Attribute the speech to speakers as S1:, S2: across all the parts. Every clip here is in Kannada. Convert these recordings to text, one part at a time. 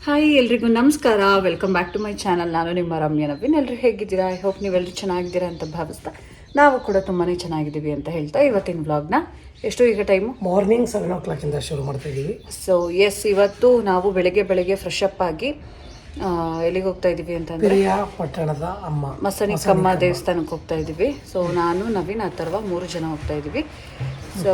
S1: ಹಾಯ್ ಎಲ್ರಿಗೂ ನಮಸ್ಕಾರ, welcome back to my channel. ನಾನು ನಿಮ್ಮ ರಮ್ಯ ನವೀನ್. ಎಲ್ಲರೂ ಹೇಗಿದ್ದೀರಾ? ಐ ಹೋಪ್ ನೀವೆಲ್ಲರೂ ಚೆನ್ನಾಗಿದ್ದೀರಾ ಅಂತ ಭಾವಿಸ್ತಾ ನಾವು ಕೂಡ ತುಂಬಾ ಚೆನ್ನಾಗಿದ್ದೀವಿ ಅಂತ ಹೇಳ್ತಾ ಇವತ್ತಿನ ವ್ಲಾಗ್ನ ಎಷ್ಟು ಈಗ ಟೈಮು
S2: ಮಾರ್ನಿಂಗ್ 7 o'clock ಶುರು ಮಾಡ್ತಾ ಇದ್ದೀವಿ.
S1: ಸೊ ಎಸ್, ಇವತ್ತು ನಾವು ಬೆಳಗ್ಗೆ ಫ್ರೆಶ್ ಅಪ್ ಆಗಿ ಎಲ್ಲಿಗೆ ಹೋಗ್ತಾ ಇದ್ದೀವಿ ಅಂತಂದರೆ
S2: ಪಿರಿಯಾಪಟ್ಟಣದ ಅಮ್ಮ
S1: ಮಸಣಿಕಮ್ಮ ದೇವಸ್ಥಾನಕ್ಕೆ ಹೋಗ್ತಾ ಇದ್ದೀವಿ. ಸೊ ನಾನು ನವೀನ್ ಅಥರ್ವ 3 ಜನ ಹೋಗ್ತಾ ಇದ್ದೀವಿ. ಸೊ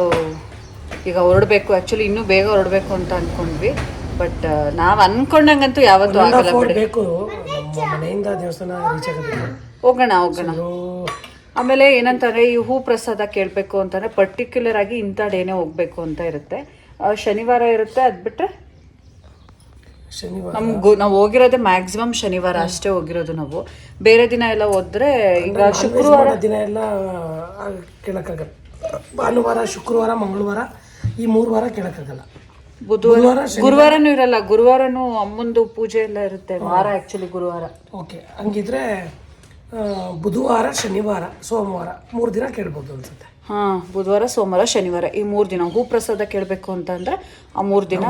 S1: ಈಗ ಹೊರಡಬೇಕು. ಆ್ಯಕ್ಚುಲಿ ಇನ್ನೂ ಬೇಗ ಹೊರಡಬೇಕು ಅಂತ ಅಂದ್ಕೊಂಡ್ವಿ, ಬಟ್ ನಾವು ಅನ್ಕೊಂಡಂಗಂತೂ ಯಾವತ್ತೂ ಆಗಲ್ಲ.
S2: ಬೇಕು ನಮ್ಮ ಮನೆಯಿಂದ ದೇವಸ್ಥಾನ ರೀಚ್ ಆಗಬೇಕು.
S1: ಹೋಗೋಣ. ಆಮೇಲೆ ಏನಂತಾರೆ, ಈ ಹೂ ಪ್ರಸಾದ ಕೇಳಬೇಕು ಅಂತಂದರೆ ಪರ್ಟಿಕ್ಯುಲರ್ ಆಗಿ ಇಂಥ ಡೇನೇ ಹೋಗಬೇಕು ಅಂತ ಇರುತ್ತೆ. ಶನಿವಾರ ಇರುತ್ತೆ. ಅದು ಬಿಟ್ಟರೆ
S2: ಶನಿವಾರ
S1: ನಾವು ಹೋಗಿರೋದೇ ಮ್ಯಾಕ್ಸಿಮಮ್ ಶನಿವಾರ ಅಷ್ಟೇ ಹೋಗಿರೋದು. ನಾವು ಬೇರೆ ದಿನ ಎಲ್ಲ ಹೋದ್ರೆ ಈಗ ಶುಕ್ರವಾರ
S2: ದಿನ ಎಲ್ಲ ಕೇಳಕ್ಕಾಗಲ್ಲ. ಭಾನುವಾರ, ಶುಕ್ರವಾರ, ಮಂಗಳವಾರ ಈ 3 ವಾರ ಕೇಳಕ್ಕಾಗಲ್ಲ.
S1: ಗುರುವಾರನೂ ಇರಲ್ಲ. ಗುರುವಾರನೂ ಅಮ್ಮಂದು ಪೂಜೆ ಎಲ್ಲ ಇರುತ್ತೆ. ವಾರ ಆ್ಯಕ್ಚುಲಿ ಗುರುವಾರ.
S2: ಓಕೆ, ಹಂಗಿದ್ರೆ ಬುಧವಾರ, ಶನಿವಾರ, ಸೋಮವಾರ 3 ದಿನ ಕೇಳ್ಬೋದು ಅನ್ಸುತ್ತೆ.
S1: ಬುಧವಾರ, ಸೋಮವಾರ, ಶನಿವಾರ ಈ 3 ದಿನ ಹೂ ಪ್ರಸಾದ ಕೇಳಬೇಕು ಅಂತಂದ್ರೆ ಆ 3 ದಿನ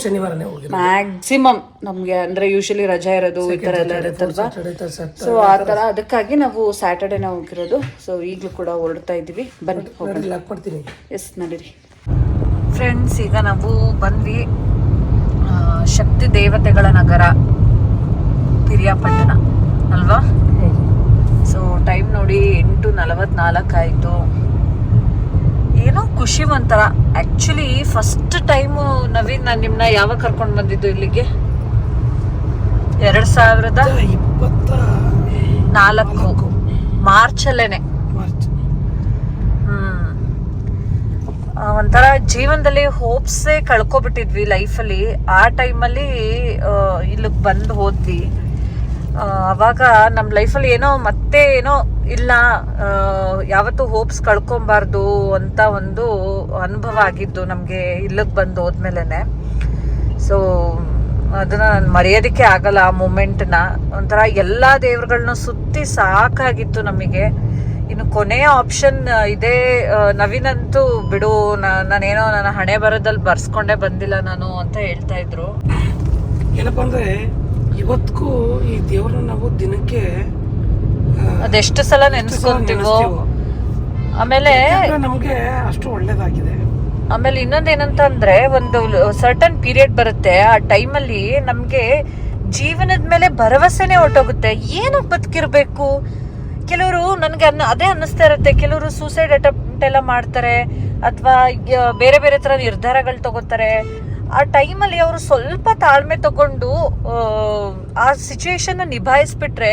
S2: ಶನಿವಾರನೇ ಹೋಗಿ
S1: ಮ್ಯಾಕ್ಸಿಮಮ್ ನಮಗೆ. ಅಂದರೆ ಯೂಶಲಿ ರಜಾ ಇರೋದು ಈ ಥರ ಎಲ್ಲ ಇರುತ್ತಲ್ವಾ. ಸೊ ಆ ಥರ ಅದಕ್ಕಾಗಿ ನಾವು ಸ್ಯಾಟರ್ಡೇನೇ ಹೋಗಿರೋದು. ಸೊ ಈಗಲೂ ಕೂಡ ಹೊರಡ್ತಾ ಇದ್ದೀವಿ. ಬನ್ನಿ
S2: ಮಾಡ್ತೀನಿ.
S1: ಎಸ್, ನಡೀರಿ ಫ್ರೆಂಡ್ಸ್. ಈಗ ನಾವು ಬಂದ್ವಿ ಶಕ್ತಿ ದೇವತೆಗಳ ನಗರ ಪಿರಿಯಾಪಟ್ಟಣ ಅಲ್ವಾ. ಸೊ ಟೈಮ್ ನೋಡಿ 8:44 ಆಯಿತು. ಏನೋ ಖುಷಿ ಒಂಥರ. ಆ್ಯಕ್ಚುಲಿ ಫಸ್ಟ್ ಟೈಮು ನವೀನ್, ನಾನು ನಿಮ್ಮನ್ನ ಯಾವಾಗ ಕರ್ಕೊಂಡು ಬಂದಿದ್ದು ಇಲ್ಲಿಗೆ? 2024 ಮಾರ್ಚಲ್ಲೇನೆ. ಒಂಥರ ಜೀವನದಲ್ಲಿ ಹೋಪ್ಸೇ ಕಳ್ಕೊಬಿಟ್ಟಿದ್ವಿ ಲೈಫಲ್ಲಿ. ಆ ಟೈಮಲ್ಲಿ ಇಲ್ಲಿಗೆ ಬಂದು ಹೋದ್ವಿ. ಅವಾಗ ನಮ್ಮ ಲೈಫಲ್ಲಿ ಏನೋ ಇಲ್ಲ, ಯಾವತ್ತೂ ಹೋಪ್ಸ್ ಕಳ್ಕೊಬಾರ್ದು ಅಂತ ಒಂದು ಅನುಭವ ಆಗಿದ್ದು ನಮಗೆ ಇಲ್ಲಿಗೆ ಬಂದು ಹೋದ್ಮೇಲೆ. ಸೊ ಅದನ್ನು ನಾನು ಮರೆಯೋದಕ್ಕೆ ಆಗಲ್ಲ ಆ ಮೂಮೆಂಟ್ನ. ಒಂಥರ ಎಲ್ಲ ದೇವ್ರುಗಳನ್ನ ಸುತ್ತಿ ಸಾಕಾಗಿತ್ತು ನಮಗೆ. ಇನ್ನು ಕೊನೆಯ ಆಪ್ಷನ್ ಇದೇ. ನವೀನಂತೂ ಬಿಡು, ನಾನೇನೋ ನನ್ನ ಹಣೆ ಬರದಲ್ಲಿ ಬರ್ಸ್ಕೊಂಡೇ ಬಂದಿಲ್ಲ ನಾನು ಅಂತ ಹೇಳ್ತಾ ಇದ್ರು.
S2: ಏನಪ್ಪ ಅಂದ್ರೆ ಇವತ್ತಿಗೂ ಈ ದೇವ್ರನ್ನ ನಾವು ದಿನಕ್ಕೆ
S1: ಅದೆಷ್ಟು ಸಲ ನೆನ್ಸ್ಕೊಂತೀವೋ. ಆಮೇಲೆ
S2: ನಮ್ಗೆ ಅಷ್ಟು ಒಳ್ಳೇದಾಗಿದೆ.
S1: ಆಮೇಲೆ ಇನ್ನೊಂದೇನಂತಂದ್ರೆ, ಒಂದು ಸರ್ಟನ್ ಪೀರಿಯಡ್ ಬರುತ್ತೆ. ಆ ಟೈಮಲ್ಲಿ ನಮ್ಗೆ ಜೀವನದ ಮೇಲೆ ಭರವಸೆನೇ ಹೊರಟೋಗುತ್ತೆ. ಏನಕ್ಕೆ ಬದುಕಿರ್ಬೇಕು? ಕೆಲವರು ನನಗೆ ಅದೇ ಅನ್ನಿಸ್ತಾ ಇರುತ್ತೆ. ಕೆಲವರು ಸೂಸೈಡ್ ಅಟೆಂಪ್ಟ್ ಎಲ್ಲ ಮಾಡ್ತಾರೆ, ಅಥವಾ ಬೇರೆ ಬೇರೆ ಥರ ನಿರ್ಧಾರಗಳು ತಗೋತಾರೆ. ಆ ಟೈಮಲ್ಲಿ ಅವರು ಸ್ವಲ್ಪ ತಾಳ್ಮೆ ತಗೊಂಡು ಆ ಸಿಚುವೇಶನ್ನ ನಿಭಾಯಿಸ್ಬಿಟ್ರೆ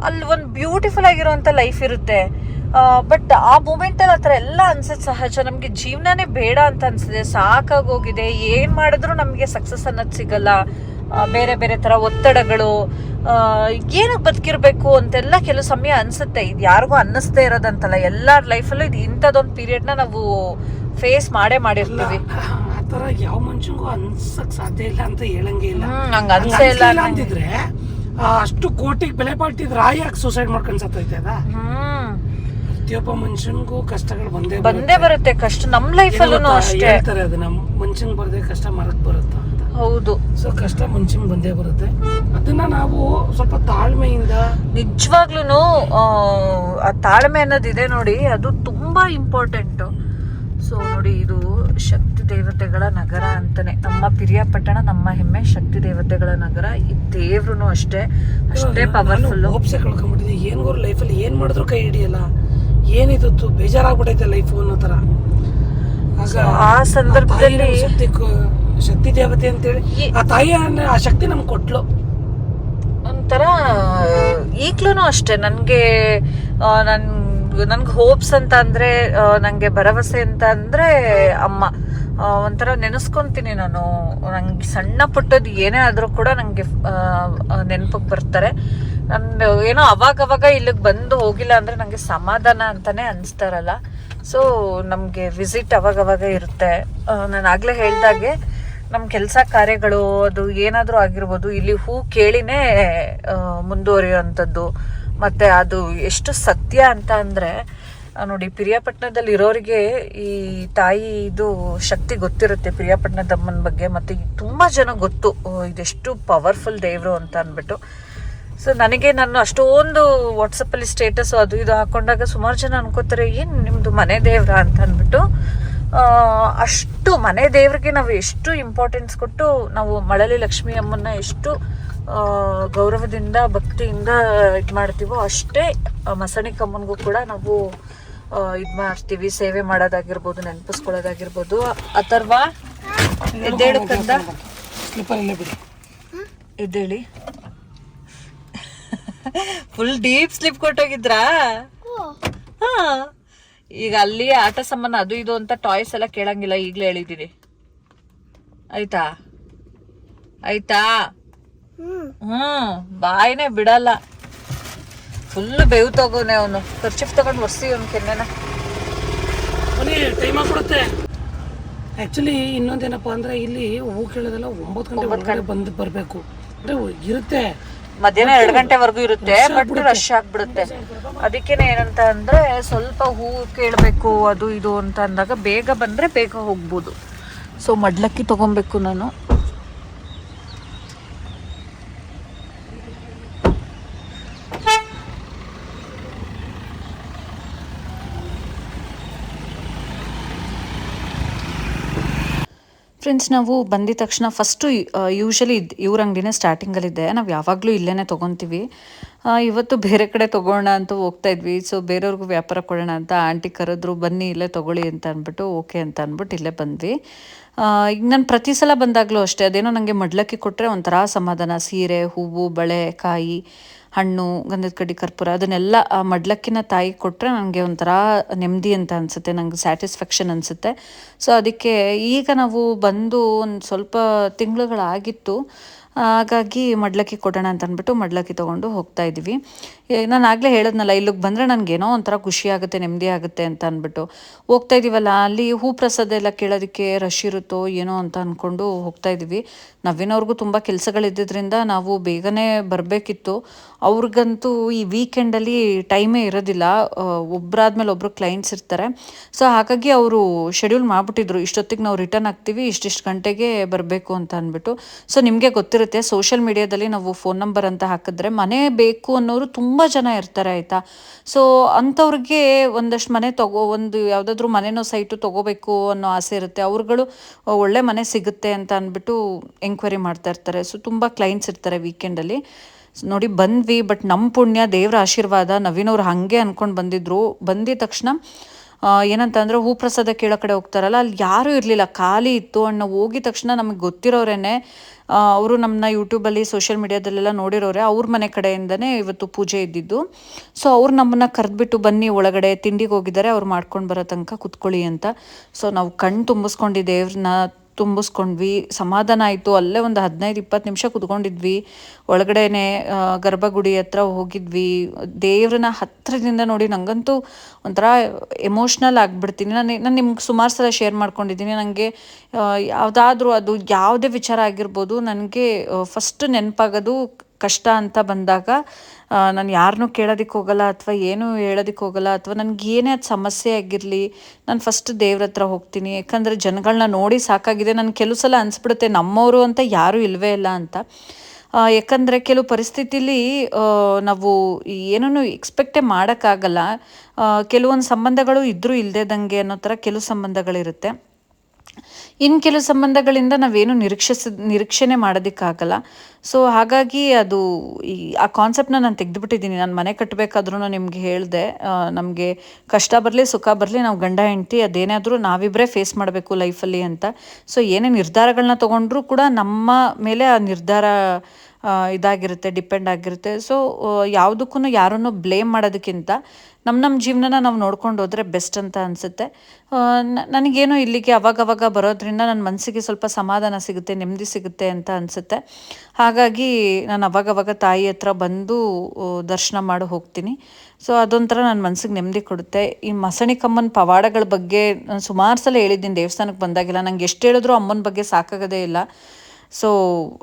S1: ಅಲ್ಲಿ ಒಂದು ಬ್ಯೂಟಿಫುಲ್ ಆಗಿರೋಂಥ ಲೈಫ್ ಇರುತ್ತೆ. ಬಟ್ ಆ ಮೂಮೆಂಟಲ್ಲಿ ಆ ಥರ ಎಲ್ಲ ಅನ್ಸೋದು ಸಹಜ. ನಮಗೆ ಜೀವನನೇ ಬೇಡ ಅಂತ ಅನ್ಸಿದೆ, ಸಾಕಾಗೋಗಿದೆ, ಏನು ಮಾಡಿದ್ರೂ ನಮಗೆ ಸಕ್ಸಸ್ ಅನ್ನೋದು ಸಿಗಲ್ಲ. ಬೇರೆ ಬೇರೆ ಥರ ಒತ್ತಡಗಳು, ಏನಕ್ಕೆ ಬದುಕಿರ್ಬೇಕು ಅಂತೆಲ್ಲ ಕೆಲವು ಸಮಯ ಅನಿಸುತ್ತೆ. ಇದು ಯಾರಿಗೂ ಅನ್ನಿಸ್ದೇ ಇರೋದಂತಲ್ಲ, ಎಲ್ಲರ ಲೈಫಲ್ಲೂ ಇದು ಇಂಥದ್ದೊಂದು ಪೀರಿಯಡ್ನ ನಾವು ಫೇಸ್ ಮಾಡಿರ್ತೀವಿ.
S2: ಆ ಥರ ಯಾವ ಮನುಷ್ಯನಿಗೂ ಅನ್ಸಕ್ ಸಾಧ್ಯ ಇಲ್ಲ ಅಂತ ಹೇಳಂಗೆ ಇಲ್ಲ.
S1: ಹಂಗೆ ಅನ್ಸೇ ಇಲ್ಲ
S2: ಅಂತಿದ್ರೆ ಅಷ್ಟು ಕೋಟಿಗೆ ಬೆಲೆ ಬಾಳ್ತಿದ್ರೆ ಯಾಕೆ ಸೂಸೈಡ್ ಮಾಡ್ಕೊಂಡು ಸತ್ತೈತೆ ಅದ? ಪ್ರತಿಯೊಬ್ಬ ಮನುಷ್ಯನಿಗೂ ಕಷ್ಟಗಳು ಬಂದೇ ಬರುತ್ತೆ. ಕಷ್ಟ ನಮ್ಮ ಲೈಫಲ್ಲೂ ಅಷ್ಟೇ ಹೇಳ್ತಾರೆ. ಅದು ನಮ್ಮ ಮನುಷ್ಯಂಗೆ ಬರದೆ ಕಷ್ಟ ಮರಕ್ಕೆ ಬರುತ್ತೆ ಅಂತ. ಹೌದು. ಸೊ ಕಷ್ಟ ಮನುಷ್ಯಂಗೆ ಬಂದೇ ಬರುತ್ತೆ. ಅದನ್ನ ನಾವು ಸ್ವಲ್ಪ ತಾಳ್ಮೆಯಿಂದ,
S1: ನಿಜವಾಗ್ಲೂ ಆ ತಾಳ್ಮೆ ಅನ್ನೋದಿದೆ ನೋಡಿ, ಅದು ತುಂಬಾ ಇಂಪಾರ್ಟೆಂಟು. ಸೊ ನೋಡಿ, ಇದು ಶಕ್ತಿ ದೇವತೆಗಳ ನಗರ ಅಂತಾನೆ ನಮ್ಮ ಪಿರಿಯಾಪಟ್ಟಣ. ನಮ್ಮ ಹೆಮ್ಮೆ ಶಕ್ತಿ ದೇವತೆಗಳ ನಗರ. ಈ ದೇವ್ರು ಅಷ್ಟೇ ಪವರ್ಫುಲ್.
S2: ಹೋಪ್ಸೆ ಕಳ್ಕೊಂಡ್ಬಿಟ್ಟಿದೆ. ಏನ್ಗೋರು ಲೈಫಲ್ಲಿ ಏನ್ ಮಾಡಿದ್ರು ಕೈ ಹಿಡಿಯಲ್ಲ, ಏನಿತ್ತು ಬೇಜಾರಾಗ್ಬಿಟ್ಟೈತೆ ಲೈಫ್ ಅನ್ನೋ ತರ.
S1: ಆ ಸಂದರ್ಭದಲ್ಲಿ
S2: ಶಕ್ತಿ ದೇವತೆ ಅಂತೇಳಿ ಆ ತಾಯಿ ಆ ಶಕ್ತಿ ನಮ್ಗೆ ಕೊಟ್ಲು.
S1: ಒಂಥರ ಈಗ್ಲೂ ಅಷ್ಟೇ ನನಗೆ ನನ್ಗೆ ಹೋಪ್ಸ್ ಅಂತ ಅಂದರೆ, ನನಗೆ ಭರವಸೆ ಅಂತ ಅಂದರೆ ಅಮ್ಮ. ಒಂಥರ ನೆನೆಸ್ಕೊತೀನಿ ನಾನು. ನಂಗೆ ಸಣ್ಣ ಪುಟ್ಟದ್ದು ಏನೇ ಆದರೂ ಕೂಡ ನನಗೆ ನೆನಪಿಗೆ ಬರ್ತಾರೆ. ನಾನು ಏನೋ ಅವಾಗವಾಗ ಇಲ್ಲಿಗೆ ಬಂದು ಹೋಗಿಲ್ಲ ಅಂದರೆ ನನಗೆ ಸಮಾಧಾನ ಅಂತಲೇ ಅನಿಸ್ತಾರಲ್ಲ. ಸೊ ನಮಗೆ ವಿಸಿಟ್ ಅವಾಗವಾಗ ಇರುತ್ತೆ. ನಾನು ಆಗಲೇ ಹೇಳ್ದಾಗೆ ನಮ್ಮ ಕೆಲಸ ಕಾರ್ಯಗಳು ಅದು ಏನಾದರೂ ಆಗಿರ್ಬೋದು, ಇಲ್ಲಿ ಹೂ ಕೇಳಿನೇ ಮುಂದುವರಿಯುವಂಥದ್ದು. ಮತ್ತು ಅದು ಎಷ್ಟು ಸತ್ಯ ಅಂತ ಅಂದರೆ, ನೋಡಿ ಪಿರಿಯಾಪಟ್ಟಣದಲ್ಲಿ ಇರೋರಿಗೆ ಈ ತಾಯಿ ಇದು ಶಕ್ತಿ ಗೊತ್ತಿರುತ್ತೆ, ಪಿರಿಯಾಪಟ್ಟಣದ ಅಮ್ಮನ ಬಗ್ಗೆ. ಮತ್ತು ತುಂಬ ಜನ ಗೊತ್ತು ಇದೆಷ್ಟು ಪವರ್ಫುಲ್ ದೇವರು ಅಂತ ಅಂದ್ಬಿಟ್ಟು. ಸೊ ನನಗೆ ನಾನು ಅಷ್ಟೊಂದು ವಾಟ್ಸಪ್ಪಲ್ಲಿ ಸ್ಟೇಟಸ್ ಅದು ಇದು ಹಾಕೊಂಡಾಗ ಸುಮಾರು ಜನ ಅನ್ಕೋತಾರೆ ಏನು ನಿಮ್ಮದು ಮನೆ ದೇವ್ರ ಅಂತ ಅಂದ್ಬಿಟ್ಟು. ಅಷ್ಟು ಮನೆ ದೇವ್ರಿಗೆ ನಾವು ಎಷ್ಟು ಇಂಪಾರ್ಟೆನ್ಸ್ ಕೊಟ್ಟು ನಾವು ಮಳಲಿ ಲಕ್ಷ್ಮೀ ಅಮ್ಮನ್ನ ಎಷ್ಟು ಗೌರವದಿಂದ ಭಕ್ತಿಯಿಂದ ಇದು ಮಾಡ್ತೀವೋ ಅಷ್ಟೇ ಮಸಣಿಕ ಅಮ್ಮನಿಗೂ ಕೂಡ ನಾವು ಇದು ಮಾಡ್ತೀವಿ, ಸೇವೆ ಮಾಡೋದಾಗಿರ್ಬೋದು, ನೆನಪಿಸ್ಕೊಳ್ಳೋದಾಗಿರ್ಬೋದು. ಅಥರ್ವ ಎದ್ದೇಳು ಕಂದ, ಎದ್ದೇಳಿ. ಫುಲ್ ಡೀಪ್ ಸ್ಲಿಪ್ ಕೊಟ್ಟೋಗಿದ್ರಾ? ಹಾ, ಈಗ ಅಲ್ಲಿ ಆಟ ಸಾಮಾನು ಅದು ಇದು ಅಂತ ಟಾಯ್ಸ್ ಎಲ್ಲ ಕೇಳಂಗಿಲ್ಲ, ಈಗಲೇ ಹೇಳಿದ್ದೀನಿ. ಆಯ್ತಾ ಆಯ್ತಾ? ಬಾಯಿನೇ ಬಿಡಲ್ಲ. ಫುಲ್ ಬೇವು ತಗೋನೆ ಅವನು. ಖರ್ಚಿಫ್ ತಗೊಂಡು ಒರ್ಸಿ ಅವನು ಕೆನ್ನೆನ.
S2: ಟೈಮ್ ಆಗ್ಬಿಡುತ್ತೆ. ಆಕ್ಚುಲಿ ಇನ್ನೊಂದೇನಪ್ಪ ಅಂದ್ರೆ ಇಲ್ಲಿ ಹೂ ಕೇಳೋದೆಲ್ಲ 9 ಗಂಟೆ ಒಳಗಡೆ ಬಂದು ಬರಬೇಕು ಅಂದ್ರೆ ಇರುತ್ತೆ.
S1: ಮಧ್ಯಾಹ್ನ 2 ಗಂಟೆವರೆಗೂ ಇರುತ್ತೆ, ಬಟ್ ರಶ್ ಆಗ್ಬಿಡುತ್ತೆ. ಅದಕ್ಕೇನೆ ಏನಂತ ಅಂದ್ರೆ ಸ್ವಲ್ಪ ಹೂ ಕೇಳಬೇಕು ಅದು ಇದು ಅಂತ ಅಂದಾಗ ಬೇಗ ಬಂದ್ರೆ ಬೇಗ ಹೋಗ್ಬೋದು. ಸೊ ಮಡ್ಲಕ್ಕಿ ತಗೊಬೇಕು ನಾನು. ಫ್ರೆಂಡ್ಸ್, ನಾವು ಬಂದಿದ ತಕ್ಷಣ ಫಸ್ಟು ಯೂಶಲಿ ಇವ್ರ ಅಂಗಡಿನೇ ಸ್ಟಾರ್ಟಿಂಗಲ್ಲಿದ್ದೆ. ನಾವು ಯಾವಾಗಲೂ ಇಲ್ಲೇ ತೊಗೊತೀವಿ. ಇವತ್ತು ಬೇರೆ ಕಡೆ ತೊಗೊಳ್ಳೋಣ ಅಂತ ಹೋಗ್ತಾ ಇದ್ವಿ. ಸೊ ಬೇರೆಯವ್ರಿಗೂ ವ್ಯಾಪಾರ ಕೊಡೋಣ ಅಂತ ಆಂಟಿ ಕರೆದ್ರು, ಬನ್ನಿ ಇಲ್ಲೇ ತೊಗೊಳ್ಳಿ ಅಂತ ಅಂದ್ಬಿಟ್ಟು ಓಕೆ ಅಂತ ಅಂದ್ಬಿಟ್ಟು ಇಲ್ಲೇ ಬಂದ್ವಿ. ಈಗ ನಾನು ಪ್ರತಿ ಸಲ ಬಂದಾಗಲೂ ಅಷ್ಟೇ, ಅದೇನೋ ನನಗೆ ಮಡ್ಲಕ್ಕಿ ಕೊಟ್ಟರೆ ಒಂಥರ ಸಮಾಧಾನ. ಸೀರೆ, ಹೂವು, ಬಳೆ, ಕಾಯಿ, ಹಣ್ಣು, ಗಂಧದ ಕಡ್ಡಿ, ಕರ್ಪೂರ ಅದನ್ನೆಲ್ಲ ಆ ಮಡ್ಲಕ್ಕಿನ ತಾಯಿ ಕೊಟ್ಟರೆ ನನಗೆ ಒಂಥರ ನೆಮ್ಮದಿ ಅಂತ ಅನಿಸುತ್ತೆ, ನನಗೆ ಸ್ಯಾಟಿಸ್ಫ್ಯಾಕ್ಷನ್ ಅನಿಸುತ್ತೆ. ಸೊ ಅದಕ್ಕೆ ಈಗ ನಾವು ಬಂದು ಒಂದು ಸ್ವಲ್ಪ ತಿಂಗಳುಗಳಾಗಿತ್ತು. ಹಾಗಾಗಿ ಮಡ್ಲಕ್ಕಿ ಕೊಡೋಣ ಅಂತ ಅಂದ್ಬಿಟ್ಟು ಮಡ್ಲಕ್ಕಿ ತೊಗೊಂಡು ಹೋಗ್ತಾ ಇದ್ವಿ. ನಾನು ಆಗಲೇ ಹೇಳಿದ್ನಲ್ಲ, ಇಲ್ಲಿಗೆ ಬಂದರೆ ನನಗೇನೋ ಒಂಥರ ಖುಷಿ ಆಗುತ್ತೆ, ನೆಮ್ಮದಿ ಆಗುತ್ತೆ ಅಂತ ಅಂದ್ಬಿಟ್ಟು. ಹೋಗ್ತಾ ಇದ್ದೀವಲ್ಲ, ಅಲ್ಲಿ ಹೂ ಪ್ರಸಾದ ಎಲ್ಲ ಕೇಳೋದಕ್ಕೆ ರಶ್ ಇರುತ್ತೋ ಏನೋ ಅಂತ ಅಂದ್ಕೊಂಡು ಹೋಗ್ತಾ ಇದ್ವಿ. ನವ್ವಿನವ್ರಿಗೂ ತುಂಬ ಕೆಲಸಗಳಿದ್ದರಿಂದ ನಾವು ಬೇಗನೆ ಬರಬೇಕಿತ್ತು. ಅವ್ರಿಗಂತೂ ಈ ವೀಕೆಂಡಲ್ಲಿ ಟೈಮೇ ಇರೋದಿಲ್ಲ, ಒಬ್ಬರಾದ್ಮೇಲೆ ಒಬ್ಬರು ಕ್ಲೈಂಟ್ಸ್ ಇರ್ತಾರೆ. ಸೊ ಹಾಗಾಗಿ ಅವರು ಶೆಡ್ಯೂಲ್ ಮಾಡಿಬಿಟ್ಟಿದ್ರು, ಇಷ್ಟೊತ್ತಿಗೆ ನಾವು ರಿಟರ್ನ್ ಆಗ್ತೀವಿ, ಇಷ್ಟಿಷ್ಟು ಗಂಟೆಗೆ ಬರಬೇಕು ಅಂತ ಅಂದ್ಬಿಟ್ಟು. ಸೊ ನಿಮಗೆ ಗೊತ್ತಿರುತ್ತೆ, ಸೋಷಿಯಲ್ ಮೀಡಿಯಾದಲ್ಲಿ ನಾವು ಫೋನ್ ನಂಬರ್ ಅಂತ ಹಾಕಿದ್ರೆ ಮನೆ ಬೇಕು ಅನ್ನೋರು ತುಂಬ ಜನ ಇರ್ತಾರೆ, ಆಯಿತಾ. ಸೊ ಅಂಥವ್ರಿಗೆ ಒಂದಷ್ಟು ಮನೆ ಒಂದು ಯಾವುದಾದ್ರೂ ಮನೆನೋ ಸೈಟು ತೊಗೋಬೇಕು ಅನ್ನೋ ಆಸೆ ಇರುತ್ತೆ. ಅವ್ರುಗಳು ಒಳ್ಳೆ ಮನೆ ಸಿಗುತ್ತೆ ಅಂತ ಅಂದ್ಬಿಟ್ಟು ಎಂಕ್ವೈರಿ ಮಾಡ್ತಾ ಇರ್ತಾರೆ. ಸೊ ತುಂಬ ಕ್ಲೈಂಟ್ಸ್ ಇರ್ತಾರೆ ವೀಕೆಂಡಲ್ಲಿ. ನೋಡಿ ಬಂದ್ವಿ, ಬಟ್ ನಮ್ಮ ಪುಣ್ಯ, ದೇವರ ಆಶೀರ್ವಾದ, ನವೀನವ್ರು ಹಾಗೆ ಅಂದ್ಕೊಂಡು ಬಂದಿದ್ರು. ಬಂದಿದ ತಕ್ಷಣ ಏನಂತ ಅಂದರೆ ಹೂ ಪ್ರಸಾದ ಕೇಳೋ ಕಡೆ ಹೋಗ್ತಾರಲ್ಲ, ಅಲ್ಲಿ ಯಾರೂ ಇರಲಿಲ್ಲ, ಖಾಲಿ ಇತ್ತು. ಅಣ್ಣ ಹೋಗಿದ ತಕ್ಷಣ ನಮಗೆ ಗೊತ್ತಿರೋರೇನೆ, ಅವರು ನಮ್ಮನ್ನ ಯೂಟ್ಯೂಬಲ್ಲಿ ಸೋಷಿಯಲ್ ಮೀಡಿಯಾದಲ್ಲೆಲ್ಲ ನೋಡಿರೋರೆ, ಅವ್ರ ಮನೆ ಕಡೆಯಿಂದನೇ ಇವತ್ತು ಪೂಜೆ ಇದ್ದಿದ್ದು. ಸೊ ಅವ್ರು ನಮ್ಮನ್ನು ಕರೆದ್ಬಿಟ್ಟು ಬನ್ನಿ ಒಳಗಡೆ ತಿಂಡಿಗೆ ಹೋಗಿದ್ದಾರೆ, ಅವ್ರು ಮಾಡ್ಕೊಂಡು ಬರೋ ತನಕ ಕುತ್ಕೊಳ್ಳಿ ಅಂತ. ಸೊ ನಾವು ಕಣ್ಣು ತುಂಬಿಸ್ಕೊಂಡು ದೇವ್ರನ್ನ ತುಂಬಿಸ್ಕೊಂಡ್ವಿ, ಸಮಾಧಾನ ಆಯಿತು. ಅಲ್ಲೇ ಒಂದು 15-20 ನಿಮಿಷ ಕುತ್ಕೊಂಡಿದ್ವಿ. ಒಳಗಡೆನೆ ಗರ್ಭಗುಡಿ ಹತ್ರ ಹೋಗಿದ್ವಿ. ದೇವ್ರನ್ನ ಹತ್ತಿರದಿಂದ ನೋಡಿ ನನಗಂತೂ ಒಂಥರ ಎಮೋಷ್ನಲ್ ಆಗಿಬಿಡ್ತೀನಿ. ನಾನು ನಿಮ್ಗೆ ಸುಮಾರು ಸಲ ಶೇರ್ ಮಾಡ್ಕೊಂಡಿದ್ದೀನಿ. ನನಗೆ ಯಾವುದಾದ್ರೂ ಅದು ಯಾವುದೇ ವಿಚಾರ ಆಗಿರ್ಬೋದು, ನನಗೆ ಫಸ್ಟ್ ನೆನಪಾಗೋದು ಕಷ್ಟ ಅಂತ ಬಂದಾಗ ನಾನು ಯಾರನ್ನೂ ಕೇಳೋದಕ್ಕೆ ಹೋಗಲ್ಲ, ಅಥವಾ ಏನೂ ಹೇಳೋದಕ್ಕೆ ಹೋಗಲ್ಲ, ಅಥವಾ ನನಗೆ ಏನೇ ಅದು ಸಮಸ್ಯೆ ಆಗಿರಲಿ, ನಾನು ಫಸ್ಟ್ ದೇವ್ರ ಹತ್ರ ಹೋಗ್ತೀನಿ. ಯಾಕಂದರೆ ಜನಗಳನ್ನ ನೋಡಿ ಸಾಕಾಗಿದೆ. ನನಗೆ ಕೆಲವು ಸಲ ಅನಿಸ್ಬಿಡುತ್ತೆ ನಮ್ಮವರು ಅಂತ ಯಾರೂ ಇಲ್ಲವೇ ಇಲ್ಲ ಅಂತ. ಯಾಕಂದರೆ ಕೆಲವು ಪರಿಸ್ಥಿತಿಲಿ ನಾವು ಏನೂ ಎಕ್ಸ್ಪೆಕ್ಟೇ ಮಾಡೋಕ್ಕಾಗಲ್ಲ. ಕೆಲವೊಂದು ಸಂಬಂಧಗಳು ಇದ್ದರೂ ಇಲ್ಲದೇದಂಗೆ ಅನ್ನೋ ಥರ ಕೆಲವು ಸಂಬಂಧಗಳಿರುತ್ತೆ. ಇನ್ನು ಕೆಲವು ಸಂಬಂಧಗಳಿಂದ ನಾವೇನು ನಿರೀಕ್ಷೆನೇ ಮಾಡೋದಕ್ಕಾಗಲ್ಲ. ಸೊ ಹಾಗಾಗಿ ಅದು ಆ ಕಾನ್ಸೆಪ್ಟನ್ನ ನಾನು ತೆಗೆದುಬಿಟ್ಟಿದ್ದೀನಿ. ನಾನು ಮನೆ ಕಟ್ಟಬೇಕಾದ್ರೂ ನಿಮಗೆ ಹೇಳಿದೆ, ನಮಗೆ ಕಷ್ಟ ಬರಲಿ ಸುಖ ಬರಲಿ, ನಾವು ಗಂಡ ಹೆಂಡತಿ ಅದೇನಾದರೂ ನಾವಿಬ್ಬರೇ ಫೇಸ್ ಮಾಡಬೇಕು ಲೈಫಲ್ಲಿ ಅಂತ. ಸೊ ಏನೇ ನಿರ್ಧಾರಗಳನ್ನ ತೊಗೊಂಡ್ರೂ ಕೂಡ ನಮ್ಮ ಮೇಲೆ ಆ ನಿರ್ಧಾರ ಇದಾಗಿರುತ್ತೆ, ಡಿಪೆಂಡ್ ಆಗಿರುತ್ತೆ. ಸೊ ಯಾವುದಕ್ಕೂ ಯಾರನ್ನು ಬ್ಲೇಮ್ ಮಾಡೋದಕ್ಕಿಂತ ನಮ್ಮ ಜೀವನನ ನಾವು ನೋಡ್ಕೊಂಡು ಹೋದರೆ ಬೆಸ್ಟ್ ಅಂತ ಅನಿಸುತ್ತೆ. ನನಗೇನೋ ಇಲ್ಲಿಗೆ ಅವಾಗವಾಗ ಬರೋದ್ರಿಂದ ನನ್ನ ಮನಸ್ಸಿಗೆ ಸ್ವಲ್ಪ ಸಮಾಧಾನ ಸಿಗುತ್ತೆ, ನೆಮ್ಮದಿ ಸಿಗುತ್ತೆ ಅಂತ ಅನಿಸುತ್ತೆ. ಹಾಗಾಗಿ ನಾನು ಅವಾಗವಾಗ ತಾಯಿ ಹತ್ರ ಬಂದು ದರ್ಶನ ಮಾಡಿ ಹೋಗ್ತೀನಿ. ಸೊ ಅದೊಂಥರ ನನ್ನ ಮನಸ್ಸಿಗೆ ನೆಮ್ಮದಿ ಕೊಡುತ್ತೆ. ಈ ಮಸಣಿಕಮ್ಮನ ಪವಾಡಗಳ ಬಗ್ಗೆ ನಾನು ಸುಮಾರು ಸಲ ಹೇಳಿದ್ದೀನಿ ದೇವಸ್ಥಾನಕ್ಕೆ ಬಂದಾಗಿಲ್ಲ. ನಂಗೆ ಎಷ್ಟು ಹೇಳಿದ್ರೂ ಅಮ್ಮನ ಬಗ್ಗೆ ಸಾಕಾಗೋದೇ ಇಲ್ಲ. ಸೊ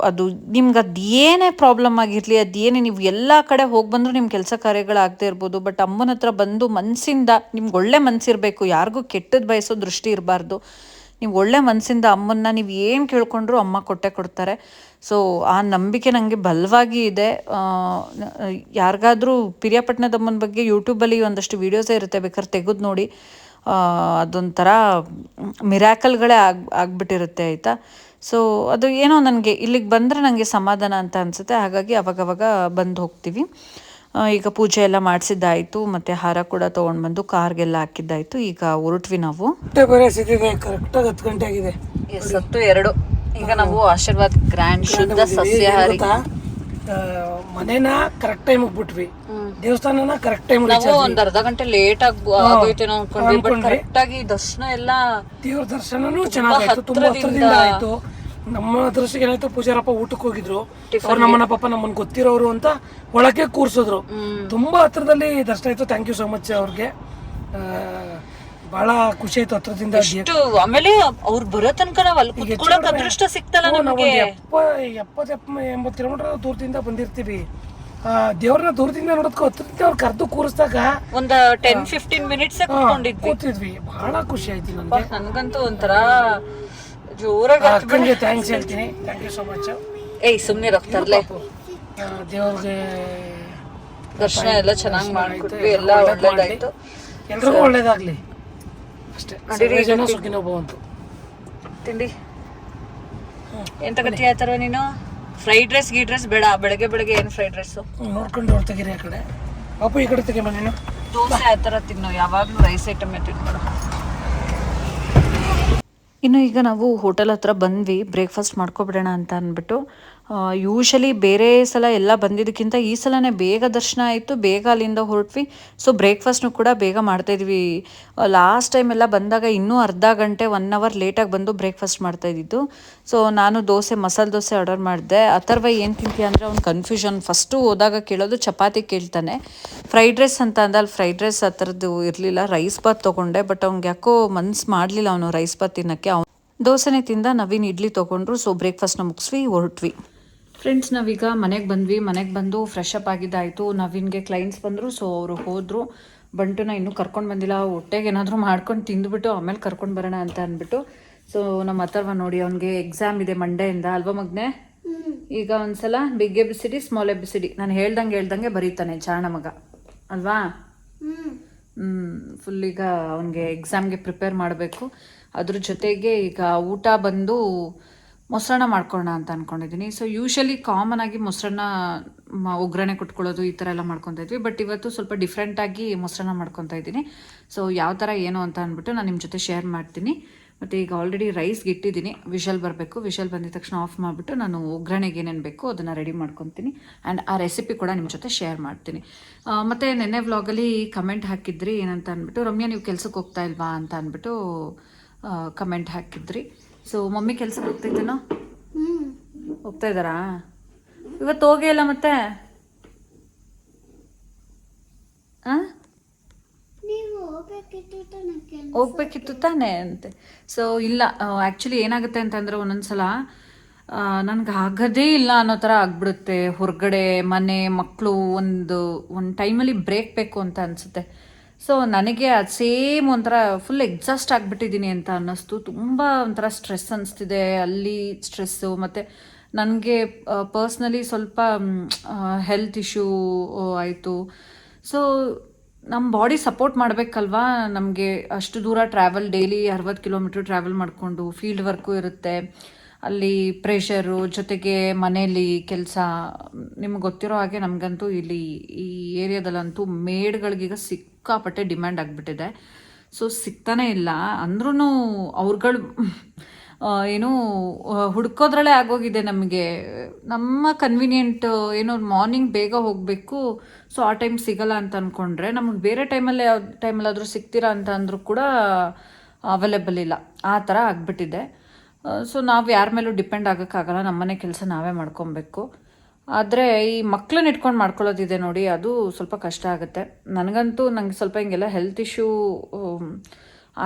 S1: ಅದು ನಿಮ್ಗೆ ಅದು ಏನೇ ಪ್ರಾಬ್ಲಮ್ ಆಗಿರಲಿ, ಅದೇನೇ ನೀವು ಎಲ್ಲ ಕಡೆ ಹೋಗಿ ಬಂದರೂ ನಿಮ್ಮ ಕೆಲಸ ಕಾರ್ಯಗಳಾಗದೇ ಇರ್ಬೋದು, ಬಟ್ ಅಮ್ಮನ ಹತ್ರ ಬಂದು ಮನಸ್ಸಿಂದ ನಿಮ್ಗೆ ಒಳ್ಳೆ ಮನಸ್ಸಿರಬೇಕು, ಯಾರಿಗೂ ಕೆಟ್ಟದ್ದು ಬಯಸೋ ದೃಷ್ಟಿ ಇರಬಾರ್ದು. ನೀವು ಒಳ್ಳೆ ಮನಸ್ಸಿಂದ ಅಮ್ಮನ್ನ ನೀವು ಏನು ಕೇಳ್ಕೊಂಡ್ರೂ ಅಮ್ಮ ಕೊಟ್ಟೆ ಕೊಡ್ತಾರೆ. ಸೊ ಆ ನಂಬಿಕೆ ನನಗೆ ಬಲವಾಗಿ ಇದೆ. ಯಾರಿಗಾದರೂ ಪಿರಿಯಾಪಟ್ಟಣದಮ್ಮನ ಬಗ್ಗೆ ಯೂಟ್ಯೂಬಲ್ಲಿ ಒಂದಷ್ಟು ವೀಡಿಯೋಸೇ ಇರುತ್ತೆ, ಬೇಕಾದ್ರೆ ತೆಗೆದು ನೋಡಿ. ಅದೊಂಥರ ಮಿರಾಕಲ್ಗಳೇ ಆಗಿಬಿಟ್ಟಿರುತ್ತೆ ಆಯಿತಾ. ಸೊ ಅದು ಏನೋ ನನಗೆ ಇಲ್ಲಿಗೆ ಬಂದರೆ ನನಗೆ ಸಮಾಧಾನ ಅಂತ ಅನಿಸುತ್ತೆ. ಹಾಗಾಗಿ ಅವಾಗವಾಗ ಬಂದು ಹೋಗ್ತೀವಿ. ಈಗ ಪೂಜೆ ಎಲ್ಲ ಮಾಡಿಸಿದ್ದಾಯಿತು, ಮತ್ತು ಹಾರ ಕೂಡ ತೊಗೊಂಡ್ಬಂದು ಕಾರ್ಗೆಲ್ಲ ಹಾಕಿದ್ದಾಯಿತು. ಈಗ ಹೊರಟ್ವಿ ನಾವು.
S2: ಕರೆಕ್ಟಾಗಿ 10 ಗಂಟೆ ಆಗಿದೆ.
S1: ಸತ್ತು 2. ಈಗ ನಾವು ಆಶೀರ್ವಾದ್ ಗ್ರ್ಯಾಂಡ್ ಶುದ್ಧ ಸಸ್ಯಾಹಾರಿ
S2: ಮನೇನ ಕರೆಕ್ಟ್ ಟೈಮ್ ಬಿಟ್ವಿ, ದೇವಸ್ಥಾನನ ಕರೆಕ್ಟ್ ಟೈಮ್.
S1: ನಾವು ಒಂದ್ ಅರ್ಧ ಗಂಟೆ ಲೇಟ್ ಆಗೋಯ್ತೇನೋ ಅನ್ಕೊಂಡ್ವಿ, ಬಟ್ ಕರೆಕ್ಟ್ ಆಗಿ ದರ್ಶನ ಎಲ್ಲ
S2: ದೇವ್ರ ದರ್ಶನನೂ ಚೆನ್ನಾಗಾಯ್ತು, ತುಂಬಾ ಹತ್ರದಿಂದ ಆಯ್ತು. ನಮ್ಮ ದೃಷ್ಟಿಗೆ ಏನಾಯ್ತು, ಪೂಜಾರಪ್ಪ ಊಟಕ್ಕೆ ಹೋಗಿದ್ರು, ಅವ್ರು ನಮ್ಮನ್ನ ಪಾಪ ನಮ್ಮನ್ನ ಗೊತ್ತಿರೋರು ಅಂತ ಒಳಗೆ ಕೂರ್ಸಿದ್ರು. ತುಂಬಾ ಹತ್ರದಲ್ಲಿ ದರ್ಶನ ಆಯ್ತು. ಥ್ಯಾಂಕ್ ಯು ಸೋ ಮಚ್ ಅವ್ರಿಗೆ, ಬಹಳ ಖುಷಿ ಆಯ್ತು ಹತ್ರದಿಂದ.
S1: ಆಮೇಲೆ ಅವ್ರು ಬರೋ ತನಕ ನಾವ್ ಅಲ್ಲಿ ಕುತ್ಕೊಳ್ಳೋಕೆ ಅದೃಷ್ಟ ಸಿಕ್ತಲ್ಲ ನಮಗೆ.
S2: 70-80 ಕಿಲೋಮೀಟರ್ ದೂರದಿಂದ ಬಂದಿರ್ತೀವಿ. ದೇವ್ರನ್ನ ದೂರದಿಂದ ನೋಡೋದಕ್ಕೂ ಹತ್ರದಿಂದ ಅವ್ರು ಕರೆದು ಕೂರಿಸಿದಾಗ
S1: ಒಂದ್ 10-15 ಮಿನಿಟ್ಸ್
S2: ಕೂತಿದ್ವಿ. ಬಹಳ ಖುಷಿ ಆಯ್ತು ನನಗೆ.
S1: ನನ್ಗಂತೂ ಒಂಥರ ಜೋರಾಗಿ
S2: ಥ್ಯಾಂಕ್ಸ್ ಹೇಳ್ತೀನಿ. Thank you so much.
S1: ಸುಮ್ನೆ ಹೋಗ್ತಾರಲ್ಲ,
S2: ದೇವ್ರಿಗೆ
S1: ದರ್ಶನ ಎಲ್ಲ ಚೆನ್ನಾಗಿ ಮಾಡ್ಕೊಟ್ವಿ, ಎಲ್ಲ ಒಳ್ಳೇದಾಯ್ತು.
S2: ಎಲ್ರಿಗೂ ಒಳ್ಳೇದಾಗ್ಲಿ ಅಷ್ಟೇ. ಜನ ಸುಖಿನೋ ಭವಂತು.
S1: ತಿಂಡಿ ಏನ್ ತಗತಿ ಆಯ್ತಾರ ನೀನು? ಫ್ರೈಡ್ ರೈಸ್ ಗೀಡ್ ರೈಸ್ ಬೇಡ, ಬೆಳಗ್ಗೆ ಬೆಳಗ್ಗೆ ಏನ್ ಫ್ರೈಡ್ ರೈಸ್
S2: ನೋಡ್ಕೊಂಡು ಅವ್ರು ತೆಗೀರಿ ಆ ಕಡೆ. ಪಾಪು ಈ ಕಡೆ ತೆಗಿಮ. ನೀನು
S1: ದೋಸೆ ಆ ಥರ ತಿನ್ನು, ಯಾವಾಗಲೂ ರೈಸ್ ಐಟಮ್ ತಿನ್ಬೇಡ. ಇನ್ನು ಈಗ ನಾವು ಹೋಟೆಲ್ ಹತ್ರ ಬಂದ್ವಿ, ಬ್ರೇಕ್ಫಾಸ್ಟ್ ಮಾಡ್ಕೊಬಿಡೋಣ ಅಂತ ಅಂದ್ಬಿಟ್ಟು. ಯೂಶಲಿ ಬೇರೆ ಸಲ ಎಲ್ಲ ಬಂದಿದ್ದಕ್ಕಿಂತ ಈ ಸಲನೇ ಬೇಗ ದರ್ಶನ ಆಯಿತು, ಬೇಗ ಅಲ್ಲಿಂದ ಹೊರಟ್ವಿ. ಸೊ ಬ್ರೇಕ್ಫಾಸ್ಟ್ನು ಕೂಡ ಬೇಗ ಮಾಡ್ತಾಯಿದ್ವಿ. ಲಾಸ್ಟ್ ಟೈಮ್ ಎಲ್ಲ ಬಂದಾಗ ಇನ್ನೂ ಅರ್ಧ ಗಂಟೆ 1 ಅವರ್ ಲೇಟಾಗಿ ಬಂದು ಬ್ರೇಕ್ಫಾಸ್ಟ್ ಮಾಡ್ತಾಯಿದ್ದು. ಸೊ ನಾನು ಮಸಾಲೆ ದೋಸೆ ಆರ್ಡರ್ ಮಾಡಿದೆ. ಅಥರ್ವ ಏನು ತಿಂತೀಯ ಅಂದರೆ ಅವ್ನು ಕನ್ಫ್ಯೂಷನ್. ಫಸ್ಟು ಹೋದಾಗ ಕೇಳೋದು ಚಪಾತಿ ಕೇಳ್ತಾನೆ. ಫ್ರೈಡ್ ರೈಸ್ ಅಂತ ಅಂದಲ್ಲಿ ಫ್ರೈಡ್ ರೈಸ್ ಆ ಥರದ್ದು ಇರಲಿಲ್ಲ, ರೈಸ್ ಬಾತ್ ತೊಗೊಂಡೆ. ಬಟ್ ಅವ್ನಿಗೆ ಯಾಕೋ ಮನ್ಸು ಮಾಡಲಿಲ್ಲ ಅವನು ರೈಸ್ ಬಾತ್ ತಿನ್ನೋಕ್ಕೆ. ದೋಸೆನೇ ತಿಂದ. ನವೀನ್ ಇಡ್ಲಿ ತೊಗೊಂಡ್ರು. ಸೊ ಬ್ರೇಕ್ಫಾಸ್ಟ್ನ ಮುಗಿಸ್ವಿ ಹೊರಟ್ವಿ. ಫ್ರೆಂಡ್ಸ್, ನಾವೀಗ ಮನೆಗೆ ಬಂದ್ವಿ. ಮನೆಗೆ ಬಂದು ಫ್ರೆಶ್ ಅಪ್ ಆಗಿದ್ದಾಯಿತು. ನವೀನ್ಗೆ ಕ್ಲೈಂಟ್ಸ್ ಬಂದರು, ಸೊ ಅವರು ಹೋದರು. ಬಂಟುನ ಇನ್ನೂ ಕರ್ಕೊಂಡು ಬಂದಿಲ್ಲ. ಹೊಟ್ಟೆಗೆ ಏನಾದರೂ ಮಾಡ್ಕೊಂಡು ತಿಂದುಬಿಟ್ಟು ಆಮೇಲೆ ಕರ್ಕೊಂಡು ಬರೋಣ ಅಂತ ಅಂದ್ಬಿಟ್ಟು. ಸೊ ನಮ್ಮ ಅಥರ್ವ ನೋಡಿ, ಅವ್ನಿಗೆ ಎಕ್ಸಾಮ್ ಇದೆ ಮಂಡೆಯಿಂದ ಅಲ್ವಾ ಮಗನೇ? ಈಗ ಒಂದ್ಸಲ ಬಿಗ್ ABCD ಸ್ಮಾಲ್ ABCD ನಾನು ಹೇಳ್ದಂಗೆ ಬರೀತಾನೆ ಚಾರಣ ಮಗ ಅಲ್ವಾ? ಫುಲ್ ಈಗ ಅವನಿಗೆ ಎಕ್ಸಾಮ್ಗೆ ಪ್ರಿಪೇರ್ ಮಾಡಬೇಕು. ಅದ್ರ ಜೊತೆಗೆ ಈಗ ಊಟ ಬಂದು ಮೊಸರನ್ನ ಮಾಡ್ಕೊಳ್ಳೋಣ ಅಂತ ಅಂದ್ಕೊಂಡಿದ್ದೀನಿ. ಸೊ ಯೂಶಲಿ ಕಾಮನ್ ಆಗಿ ಮೊಸರನ್ನ ಒಗ್ಗರಣೆ ಕೊಟ್ಕೊಳ್ಳೋದು ಈ ಥರ ಎಲ್ಲ ಮಾಡ್ಕೊತಾ ಇದ್ವಿ. ಬಟ್ ಇವತ್ತು ಸ್ವಲ್ಪ ಡಿಫ್ರೆಂಟಾಗಿ ಮೊಸರನ್ನ ಮಾಡ್ಕೊತಾ ಇದ್ದೀನಿ. ಸೊ ಯಾವ ಥರ ಏನು ಅಂತ ಅಂದ್ಬಿಟ್ಟು ನಾನು ನಿಮ್ಮ ಜೊತೆ ಶೇರ್ ಮಾಡ್ತೀನಿ. ಮತ್ತು ಈಗ ಆಲ್ರೆಡಿ ರೈಸ್ಗೆ ಇಟ್ಟಿದ್ದೀನಿ, ವಿಷಲ್ ಬರಬೇಕು. ವಿಷಲ್ ಬಂದಿದ ತಕ್ಷಣ ಆಫ್ ಮಾಡಿಬಿಟ್ಟು ನಾನು ಒಗ್ಗರಣೆಗೆ ಏನೇನು ಬೇಕೋ ಅದನ್ನು ರೆಡಿ ಮಾಡ್ಕೊತೀನಿ. ಆ್ಯಂಡ್ ಆ ರೆಸಿಪಿ ಕೂಡ ನಿಮ್ಮ ಜೊತೆ ಶೇರ್ ಮಾಡ್ತೀನಿ. ಮತ್ತು ನೆನ್ನೆ ವ್ಲಾಗಲ್ಲಿ ಕಮೆಂಟ್ ಹಾಕಿದ್ರಿ ಏನಂತ ಅಂದ್ಬಿಟ್ಟು, ರಮ್ಯಾ ನೀವು ಕೆಲ್ಸಕ್ಕೆ ಹೋಗ್ತಾ ಇಲ್ವಾ ಅಂತ ಅಂದ್ಬಿಟ್ಟು ಕಮೆಂಟ್ ಹಾಕಿದ್ರಿ. ಸೊ ಮಮ್ಮಿ ಕೆಲ್ಸಕ್ಕೆ ಹೋಗ್ತಿದ್ದೇನೋ? ಹೋಗ್ತಾ ಇದ್ದಾರಾ? ಇವತ್ತು ಹೋಗೇ ಇಲ್ಲ ಮತ್ತೆ? ಹೋಗ್ಬೇಕಿತ್ತು ತಾನೇ ಅಂತೆ. ಸೊ ಇಲ್ಲ, ಆ್ಯಕ್ಚುಲಿ ಏನಾಗುತ್ತೆ ಅಂತಂದರೆ ಒಂದೊಂದ್ಸಲ ನನಗೆ ಆಗೋದೇ ಇಲ್ಲ ಅನ್ನೋ ಥರ ಆಗ್ಬಿಡುತ್ತೆ. ಹೊರಗಡೆ ಮನೆ ಮಕ್ಕಳು ಒಂದು ಟೈಮಲ್ಲಿ ಬ್ರೇಕ್ ಬೇಕು ಅಂತ ಅನಿಸುತ್ತೆ. ಸೊ ನನಗೆ ಅದು ಸೇಮ್ ಒಂಥರ ಫುಲ್ ಎಕ್ಸಾಸ್ಟ್ ಆಗಿಬಿಟ್ಟಿದ್ದೀನಿ ಅಂತ ಅನ್ನಿಸ್ತು. ತುಂಬ ಒಂಥರ ಸ್ಟ್ರೆಸ್ ಅನಿಸ್ತಿದೆ, ಅಲ್ಲಿ ಸ್ಟ್ರೆಸ್ಸು. ಮತ್ತು ನನಗೆ ಪರ್ಸ್ನಲಿ ಸ್ವಲ್ಪ ಹೆಲ್ತ್ ಇಶ್ಯೂ ಆಯಿತು. ಸೊ ನಮ್ಮ ಬಾಡಿ ಸಪೋರ್ಟ್ ಮಾಡಬೇಕಲ್ವಾ ನಮಗೆ. ಅಷ್ಟು ದೂರ ಟ್ರಾವೆಲ್, ಡೈಲಿ 60 ಕಿಲೋಮೀಟ್ರ್ ಟ್ರಾವೆಲ್ ಮಾಡಿಕೊಂಡು ಫೀಲ್ಡ್ ವರ್ಕು ಇರುತ್ತೆ, ಅಲ್ಲಿ ಪ್ರೆಷರು, ಜೊತೆಗೆ ಮನೇಲಿ ಕೆಲಸ. ನಿಮ್ಗೆ ಗೊತ್ತಿರೋ ಹಾಗೆ ನಮಗಂತೂ ಇಲ್ಲಿ ಈ ಏರಿಯಾದಲ್ಲಂತೂ ಮೇಡ್ಗಳಿಗೀಗ ಸಿಕ್ಕಾಪಟ್ಟೆ ಡಿಮ್ಯಾಂಡ್ ಆಗಿಬಿಟ್ಟಿದೆ. ಸೊ ಸಿಗ್ತಾನೆ ಇಲ್ಲ ಅಂದ್ರೂ ಅವ್ರುಗಳು ಏನು ಹುಡ್ಕೋದ್ರಲ್ಲೇ ಆಗೋಗಿದೆ ನಮಗೆ. ನಮ್ಮ ಕನ್ವೀನಿಯೆಂಟ್ ಏನೋ ಮಾರ್ನಿಂಗ್ ಬೇಗ ಹೋಗಬೇಕು, ಸೊ ಆ ಟೈಮ್ ಸಿಗಲ್ಲ ಅಂತ ಅಂದ್ಕೊಂಡ್ರೆ ನಮಗೆ ಬೇರೆ ಯಾವ ಟೈಮಲ್ಲಾದರೂ ಸಿಗ್ತೀರಾ ಅಂತ ಅಂದರೂ ಕೂಡ ಅವೈಲೇಬಲ್ ಇಲ್ಲ. ಆ ಥರ ಆಗಿಬಿಟ್ಟಿದೆ. ಸೊ ನಾವು ಯಾರ ಮೇಲೂ ಡಿಪೆಂಡ್ ಆಗೋಕ್ಕಾಗಲ್ಲ, ನಮ್ಮನೆ ಕೆಲಸ ನಾವೇ ಮಾಡ್ಕೊಬೇಕು. ಆದರೆ ಈ ಮಕ್ಕಳನ್ನ ಇಟ್ಕೊಂಡು ಮಾಡ್ಕೊಳ್ಳೋದಿದೆ ನೋಡಿ, ಅದು ಸ್ವಲ್ಪ ಕಷ್ಟ ಆಗುತ್ತೆ. ನನಗಂತೂ ನಂಗೆ ಸ್ವಲ್ಪ ಹಿಂಗೆಲ್ಲ ಹೆಲ್ತ್ ಇಶ್ಯೂ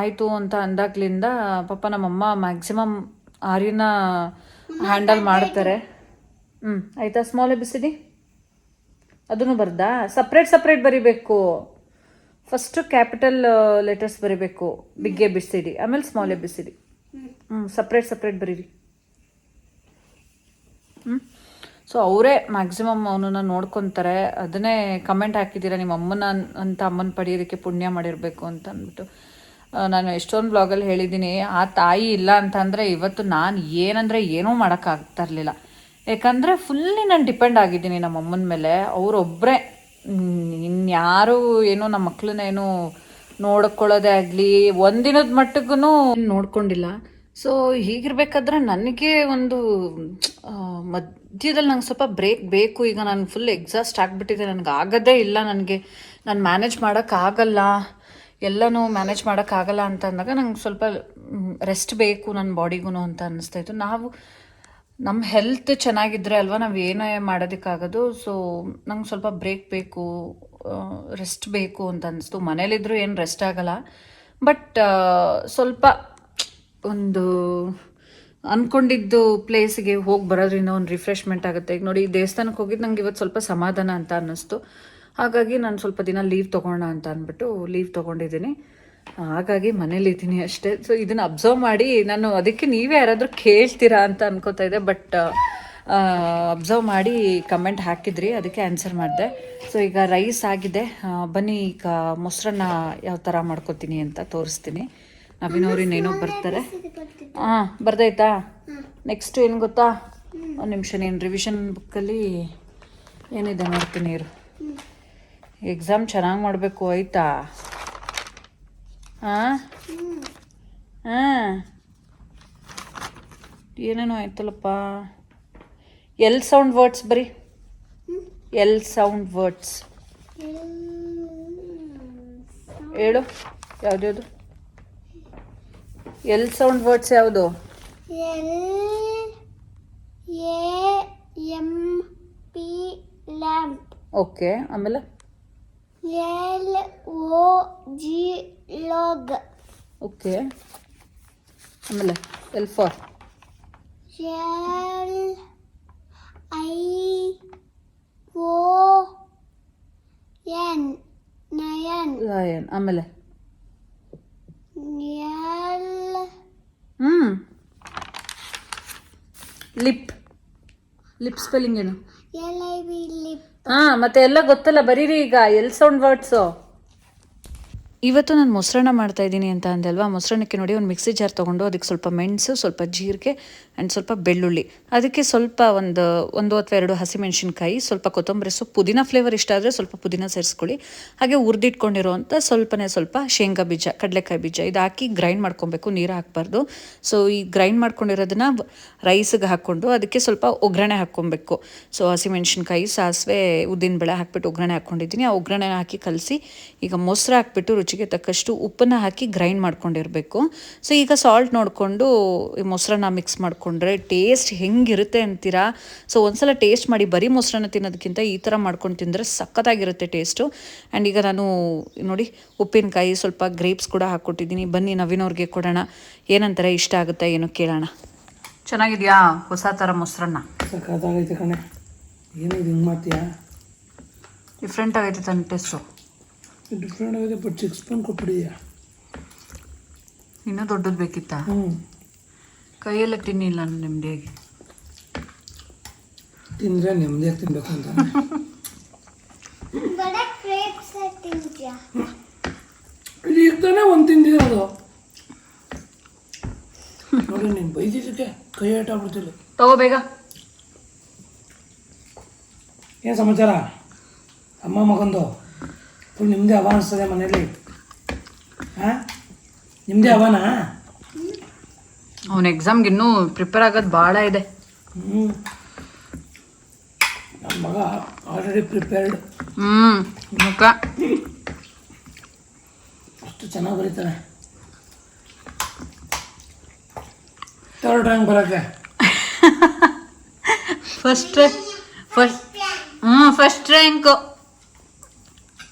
S1: ಆಯಿತು ಅಂತ ಅಂದಾಗ್ಲಿಂದ ಪಾಪ ನಮ್ಮಮ್ಮ ಮ್ಯಾಕ್ಸಿಮಮ್ ಆರ್ಯನ ಹ್ಯಾಂಡಲ್ ಮಾಡ್ತಾರೆ. ಆಯಿತಾ? ಸ್ಮಾಲ್ ABCD ಅದನ್ನು ಬರ್ದಾ? ಸಪ್ರೇಟ್ ಬರಿಬೇಕು. ಫಸ್ಟು ಕ್ಯಾಪಿಟಲ್ ಲೆಟರ್ಸ್ ಬರಿಬೇಕು, ಬಿಗ್ ABCD, ಆಮೇಲೆ ಸ್ಮಾಲ್ ABCD. ಸಪ್ರೇಟ್ ಬರೀರಿ. ಸೊ ಅವರೇ ಮ್ಯಾಕ್ಸಿಮಮ್ ಅವನನ್ನು ನೋಡ್ಕೊತಾರೆ. ಅದನ್ನೇ ಕಮೆಂಟ್ ಹಾಕಿದ್ದೀರಾ, ನಿಮ್ಮ ಅಮ್ಮನ ಅಂತ ಅಮ್ಮನ ಪಡೆಯೋದಕ್ಕೆ ಪುಣ್ಯ ಮಾಡಿರಬೇಕು ಅಂತ ಅಂದ್ಬಿಟ್ಟು. ನಾನು ಎಷ್ಟೊಂದು ಬ್ಲಾಗಲ್ಲಿ ಹೇಳಿದ್ದೀನಿ, ಆ ತಾಯಿ ಇಲ್ಲ ಅಂತಂದರೆ ಇವತ್ತು ನಾನು ಏನೂ ಮಾಡೋಕ್ಕಾಗ್ತಾ ಇರಲಿಲ್ಲ. ಯಾಕಂದರೆ ಫುಲ್ಲಿ ನಾನು ಡಿಪೆಂಡ್ ಆಗಿದ್ದೀನಿ ನಮ್ಮ ಅಮ್ಮನ ಮೇಲೆ. ಅವರೊಬ್ಬರೇ, ಇನ್ಯಾರೂ ಏನೋ ನಮ್ಮ ಮಕ್ಕಳನ್ನೇನು ನೋಡ್ಕೊಳ್ಳೋದೇ ಆಗಲಿ ಒಂದಿನದ ಮಟ್ಟಿಗೂ ನೋಡ್ಕೊಂಡಿಲ್ಲ. ಸೊ ಹೀಗಿರ್ಬೇಕಾದ್ರೆ ನನಗೆ ಒಂದು ಮಧ್ಯದಲ್ಲಿ ನಂಗೆ ಸ್ವಲ್ಪ ಬ್ರೇಕ್ ಬೇಕು. ಈಗ ನಾನು ಫುಲ್ ಎಕ್ಸಾಸ್ಟ್ ಆಗಿಬಿಟ್ಟಿದೆ, ನನಗೆ ಆಗೋದೇ ಇಲ್ಲ, ನಾನು ಮ್ಯಾನೇಜ್ ಮಾಡೋಕ್ಕಾಗಲ್ಲ, ಎಲ್ಲನೂ ಮ್ಯಾನೇಜ್ ಮಾಡೋಕ್ಕಾಗಲ್ಲ ಅಂತ ಅಂದಾಗ ನಂಗೆ ಸ್ವಲ್ಪ ರೆಸ್ಟ್ ಬೇಕು ನನ್ನ ಬಾಡಿಗೂ ಅಂತ ಅನ್ನಿಸ್ತಾಯಿತ್ತು. ನಮ್ಮ ಹೆಲ್ತ್ ಚೆನ್ನಾಗಿದ್ದರೆ ಅಲ್ವಾ ನಾವು ಏನೇ ಮಾಡೋದಕ್ಕಾಗೋದು. ಸೊ ನಂಗೆ ಸ್ವಲ್ಪ ಬ್ರೇಕ್ ಬೇಕು, ರೆಸ್ಟ್ ಬೇಕು ಅಂತ ಅನ್ನಿಸ್ತು. ಮನೇಲಿದ್ದರೂ ಏನು ರೆಸ್ಟ್ ಆಗಲ್ಲ, ಬಟ್ ಸ್ವಲ್ಪ ಒಂದು ಅಂದ್ಕೊಂಡಿದ್ದು ಪ್ಲೇಸಿಗೆ ಹೋಗಿ ಬರೋದ್ರಿಂದ ಒಂದು ರಿಫ್ರೆಶ್ಮೆಂಟ್ ಆಗುತ್ತೆ. ಈಗ ನೋಡಿ, ದೇವಸ್ಥಾನಕ್ಕೆ ಹೋಗಿದ್ದು ನಂಗೆ ಇವತ್ತು ಸ್ವಲ್ಪ ಸಮಾಧಾನ ಅಂತ ಅನ್ನಿಸ್ತು. ಹಾಗಾಗಿ ನಾನು ಸ್ವಲ್ಪ ದಿನ ಲೀವ್ ತೊಗೊಳ್ಳೋಣ ಅಂತ ಅಂದ್ಬಿಟ್ಟು ಲೀವ್ ತೊಗೊಂಡಿದ್ದೀನಿ. ಹಾಗಾಗಿ ಮನೇಲಿದ್ದೀನಿ ಅಷ್ಟೇ. ಸೊ ಇದನ್ನು ಅಬ್ಸರ್ವ್ ಮಾಡಿ ನಾನು ಅದಕ್ಕೆ ನೀವೇ ಯಾರಾದರೂ ಕೇಳ್ತೀರಾ ಅಂತ ಅನ್ಕೋತಾ ಇದ್ದೆ, ಬಟ್ ಅಬ್ಸರ್ವ್ ಮಾಡಿ ಕಮೆಂಟ್ ಹಾಕಿದ್ರಿ, ಅದಕ್ಕೆ ಆನ್ಸರ್ ಮಾಡಿದೆ. ಸೊ ಈಗ ರೈಸ್ ಆಗಿದೆ. ಬನ್ನಿ ಈಗ ಮೊಸರನ್ನ ಯಾವ ಥರ ಮಾಡ್ಕೋತೀನಿ ಅಂತ ತೋರಿಸ್ತೀನಿ. ನವೀನವ್ರು ಇನ್ನೇನೋ ಬರ್ತಾರೆ. ಬರ್ದಾಯ್ತಾ? ನೆಕ್ಸ್ಟ್ ಏನು ಗೊತ್ತಾ, ಒಂದು ನಿಮಿಷ, ನೀನು ರಿವಿಷನ್ ಬುಕ್ಕಲ್ಲಿ ಏನಿದೆ ನೋಡ್ತೀನಿ ಇರು. ಎಕ್ಸಾಮ್ ಚೆನ್ನಾಗಿ ಮಾಡಬೇಕು, ಆಯಿತಾ? ಏನೇನೋ ಆಯ್ತಲ್ಲಪ್ಪ. ಎಲ್ ಸೌಂಡ್ ವರ್ಡ್ಸ್ ಬರೀ, ಎಲ್ ಸೌಂಡ್ ವರ್ಡ್ಸ್ ಹೇಳು. ಯಾವ್ದು ಎಲ್ ಸೌಂಡ್ ವರ್ಡ್ಸ್ ಯಾವುದು?
S3: ಲ್ಯಾಂಪ್.
S1: ಓಕೆ, ಆಮೇಲೆ
S3: LOG ಲಾಗ್.
S1: ಓಕೆ, ಆಮೇಲೆ L for
S3: LION Nayan.
S1: Lion. ಆಮೇಲೆ ಲಿಪ್ ಸ್ಪೆಲ್ಲಿಂಗ್ ಏನು?
S3: LIV lip.
S1: ಮತ್ತೆ ಎಲ್ಲ ಗೊತ್ತಲ್ಲ, ಬರೀರಿ ಈಗ ಎಲ್ ಸೌಂಡ್ ವರ್ಡ್ಸು. ಇವತ್ತು ನಾನು ಮೊಸರನ್ನ ಮಾಡ್ತಾ ಇದ್ದೀನಿ ಅಂತ ಅಂದೆ ಅಲ್ವಾ. ಮೊಸರನ್ನಕ್ಕೆ ನೋಡಿ, ಒಂದು ಮಿಕ್ಸಿ ಜಾರ್ ತೊಗೊಂಡು ಅದಕ್ಕೆ ಸ್ವಲ್ಪ ಮೆಣಸು, ಸ್ವಲ್ಪ ಜೀರಿಗೆ ಆ್ಯಂಡ್ ಸ್ವಲ್ಪ ಬೆಳ್ಳುಳ್ಳಿ, ಅದಕ್ಕೆ ಸ್ವಲ್ಪ ಒಂದು ಅಥವಾ 2 ಹಸಿಮೆಣಸಿನ್ಕಾಯಿ, ಸ್ವಲ್ಪ ಕೊತ್ತಂಬರಿ ಸೊಪ್ಪು, ಪುದೀನ ಫ್ಲೇವರ್ ಇಷ್ಟ ಆದರೆ ಸ್ವಲ್ಪ ಪುದೀನ ಸೇರಿಸ್ಕೊಳ್ಳಿ. ಹಾಗೆ ಹುರಿದಿಟ್ಕೊಂಡಿರೋವಂಥ ಸ್ವಲ್ಪ ಶೇಂಗಾ ಬೀಜ, ಕಡಲೆಕಾಯಿ ಬೀಜ, ಇದು ಹಾಕಿ ಗ್ರೈಂಡ್ ಮಾಡ್ಕೊಬೇಕು, ನೀರು ಹಾಕಬಾರ್ದು. ಸೊ ಈ ಗ್ರೈಂಡ್ ಮಾಡ್ಕೊಂಡಿರೋದನ್ನ ರೈಸಿಗೆ ಹಾಕ್ಕೊಂಡು ಅದಕ್ಕೆ ಸ್ವಲ್ಪ ಒಗ್ಗರಣೆ ಹಾಕ್ಕೊಬೇಕು. ಸೊ ಹಸಿಮೆಣಸಿನ್ಕಾಯಿ, ಸಾಸಿವೆ, ಉದ್ದಿನಬೇಳೆ ಹಾಕ್ಬಿಟ್ಟು ಒಗ್ಗರಣೆ ಹಾಕ್ಕೊಂಡಿದ್ದೀನಿ. ಆ ಒಗ್ಗರಣೆ ಹಾಕಿ ಕಲಸಿ ಈಗ ಮೊಸರು ಹಾಕ್ಬಿಟ್ಟು ರುಚಿಗೆ ತಕ್ಕಷ್ಟು ಉಪ್ಪನ್ನು ಹಾಕಿ ಗ್ರೈಂಡ್ ಮಾಡ್ಕೊಂಡಿರಬೇಕು. ಸೊ ಈಗ ಸಾಲ್ಟ್ ನೋಡಿಕೊಂಡು ಈ ಮೊಸರನ್ನ ಮಿಕ್ಸ್ ಮಾಡಿಕೊಂಡ್ರೆ ಟೇಸ್ಟ್ ಹೆಂಗಿರುತ್ತೆ ಅಂತೀರಾ. ಸೊ ಒಂದ್ಸಲ ಟೇಸ್ಟ್ ಮಾಡಿ, ಬರೀ ಮೊಸರನ್ನ ತಿನ್ನೋದಕ್ಕಿಂತ ಈ ಥರ ಮಾಡ್ಕೊಂಡು ತಿಂದರೆ ಸಖತ್ತಾಗಿರುತ್ತೆ ಟೇಸ್ಟು. ಆ್ಯಂಡ್ ಈಗ ನಾನು ನೋಡಿ ಉಪ್ಪಿನಕಾಯಿ, ಸ್ವಲ್ಪ ಗ್ರೇಪ್ಸ್ ಕೂಡ ಹಾಕ್ಕೊಟ್ಟಿದ್ದೀನಿ. ಬನ್ನಿ ನವೀನವ್ರಿಗೆ ಕೊಡೋಣ, ಏನಂತಾರೆ, ಇಷ್ಟ ಆಗುತ್ತೆ ಏನೋ ಕೇಳೋಣ. ಚೆನ್ನಾಗಿದೆಯಾ ಹೊಸ ಥರ ಮೊಸರನ್ನ?
S2: ಸಖತ್ತಾಗೈತೆ ಕಣೆ. ಏನಿದೆ ಹಿಂಗೆ ಮಾಡ್ತೀಯಾ?
S1: ಡಿಫ್ರೆಂಟ್ ಆಗೈತೆ ತನ್ನ ಟೇಸ್ಟು.
S2: ಡಿಫ್ರೆಂಟ್ ಆಗಿದೆ, ಬಟ್ 6 ಸ್ಪೂನ್ ಕೊಟ್ಬಿಡಿಯಾ?
S1: ಇನ್ನೂ ದೊಡ್ಡದು ಬೇಕಿತ್ತಾ? ಕೈಯೆಲ್ಲ ತಿನ್ನಿಲ್ಲ ನಾನು ನೆಮ್ಮದಿಯಾಗಿ.
S2: ತಿಂದರೆ ನೆಮ್ಮದಿಯಾಗಿ ತಿನ್ಬೇಕು ಅಂತ. ಈಗ ತಾನೇ ಒಂದು ತಿಂದಿರೋದು ನೋಡಿ. ನೀನು ಬೈದಿದ್ದಕ್ಕೆ ಕೈ ಆಟಾಗ್ಬಿಡ್ತಿಲ್ಲ.
S1: ತಗೋ ಬೇಗ.
S2: ಏನು ಸಮಾಚಾರ? ಅಮ್ಮ ಮಗಂದು ಫುಲ್ ನಿಮ್ಮದೇ ಹವಾ ಅನಿಸ್ತದೆ ಮನೇಲಿ. ನಿಮ್ಮದೇ ಹವಾನಾ?
S1: ಅವನ ಎಕ್ಸಾಮ್ಗೆ ಇನ್ನೂ ಪ್ರಿಪೇರ್ ಆಗೋದು ಭಾಳ ಇದೆ.
S2: ನನ್ನ ಮಗ ಆಲ್ರೆಡಿ ಪ್ರಿಪೇರ್ಡ್.
S1: ಮುಖ
S2: ಅಷ್ಟು ಚೆನ್ನಾಗಿ ಬರೀತಾನೆ. 3rd ರ್ಯಾಂಕ್ ಬರೋಕ್ಕೆ
S1: ಫಸ್ಟ್ ರ್ಯಾಂಕು.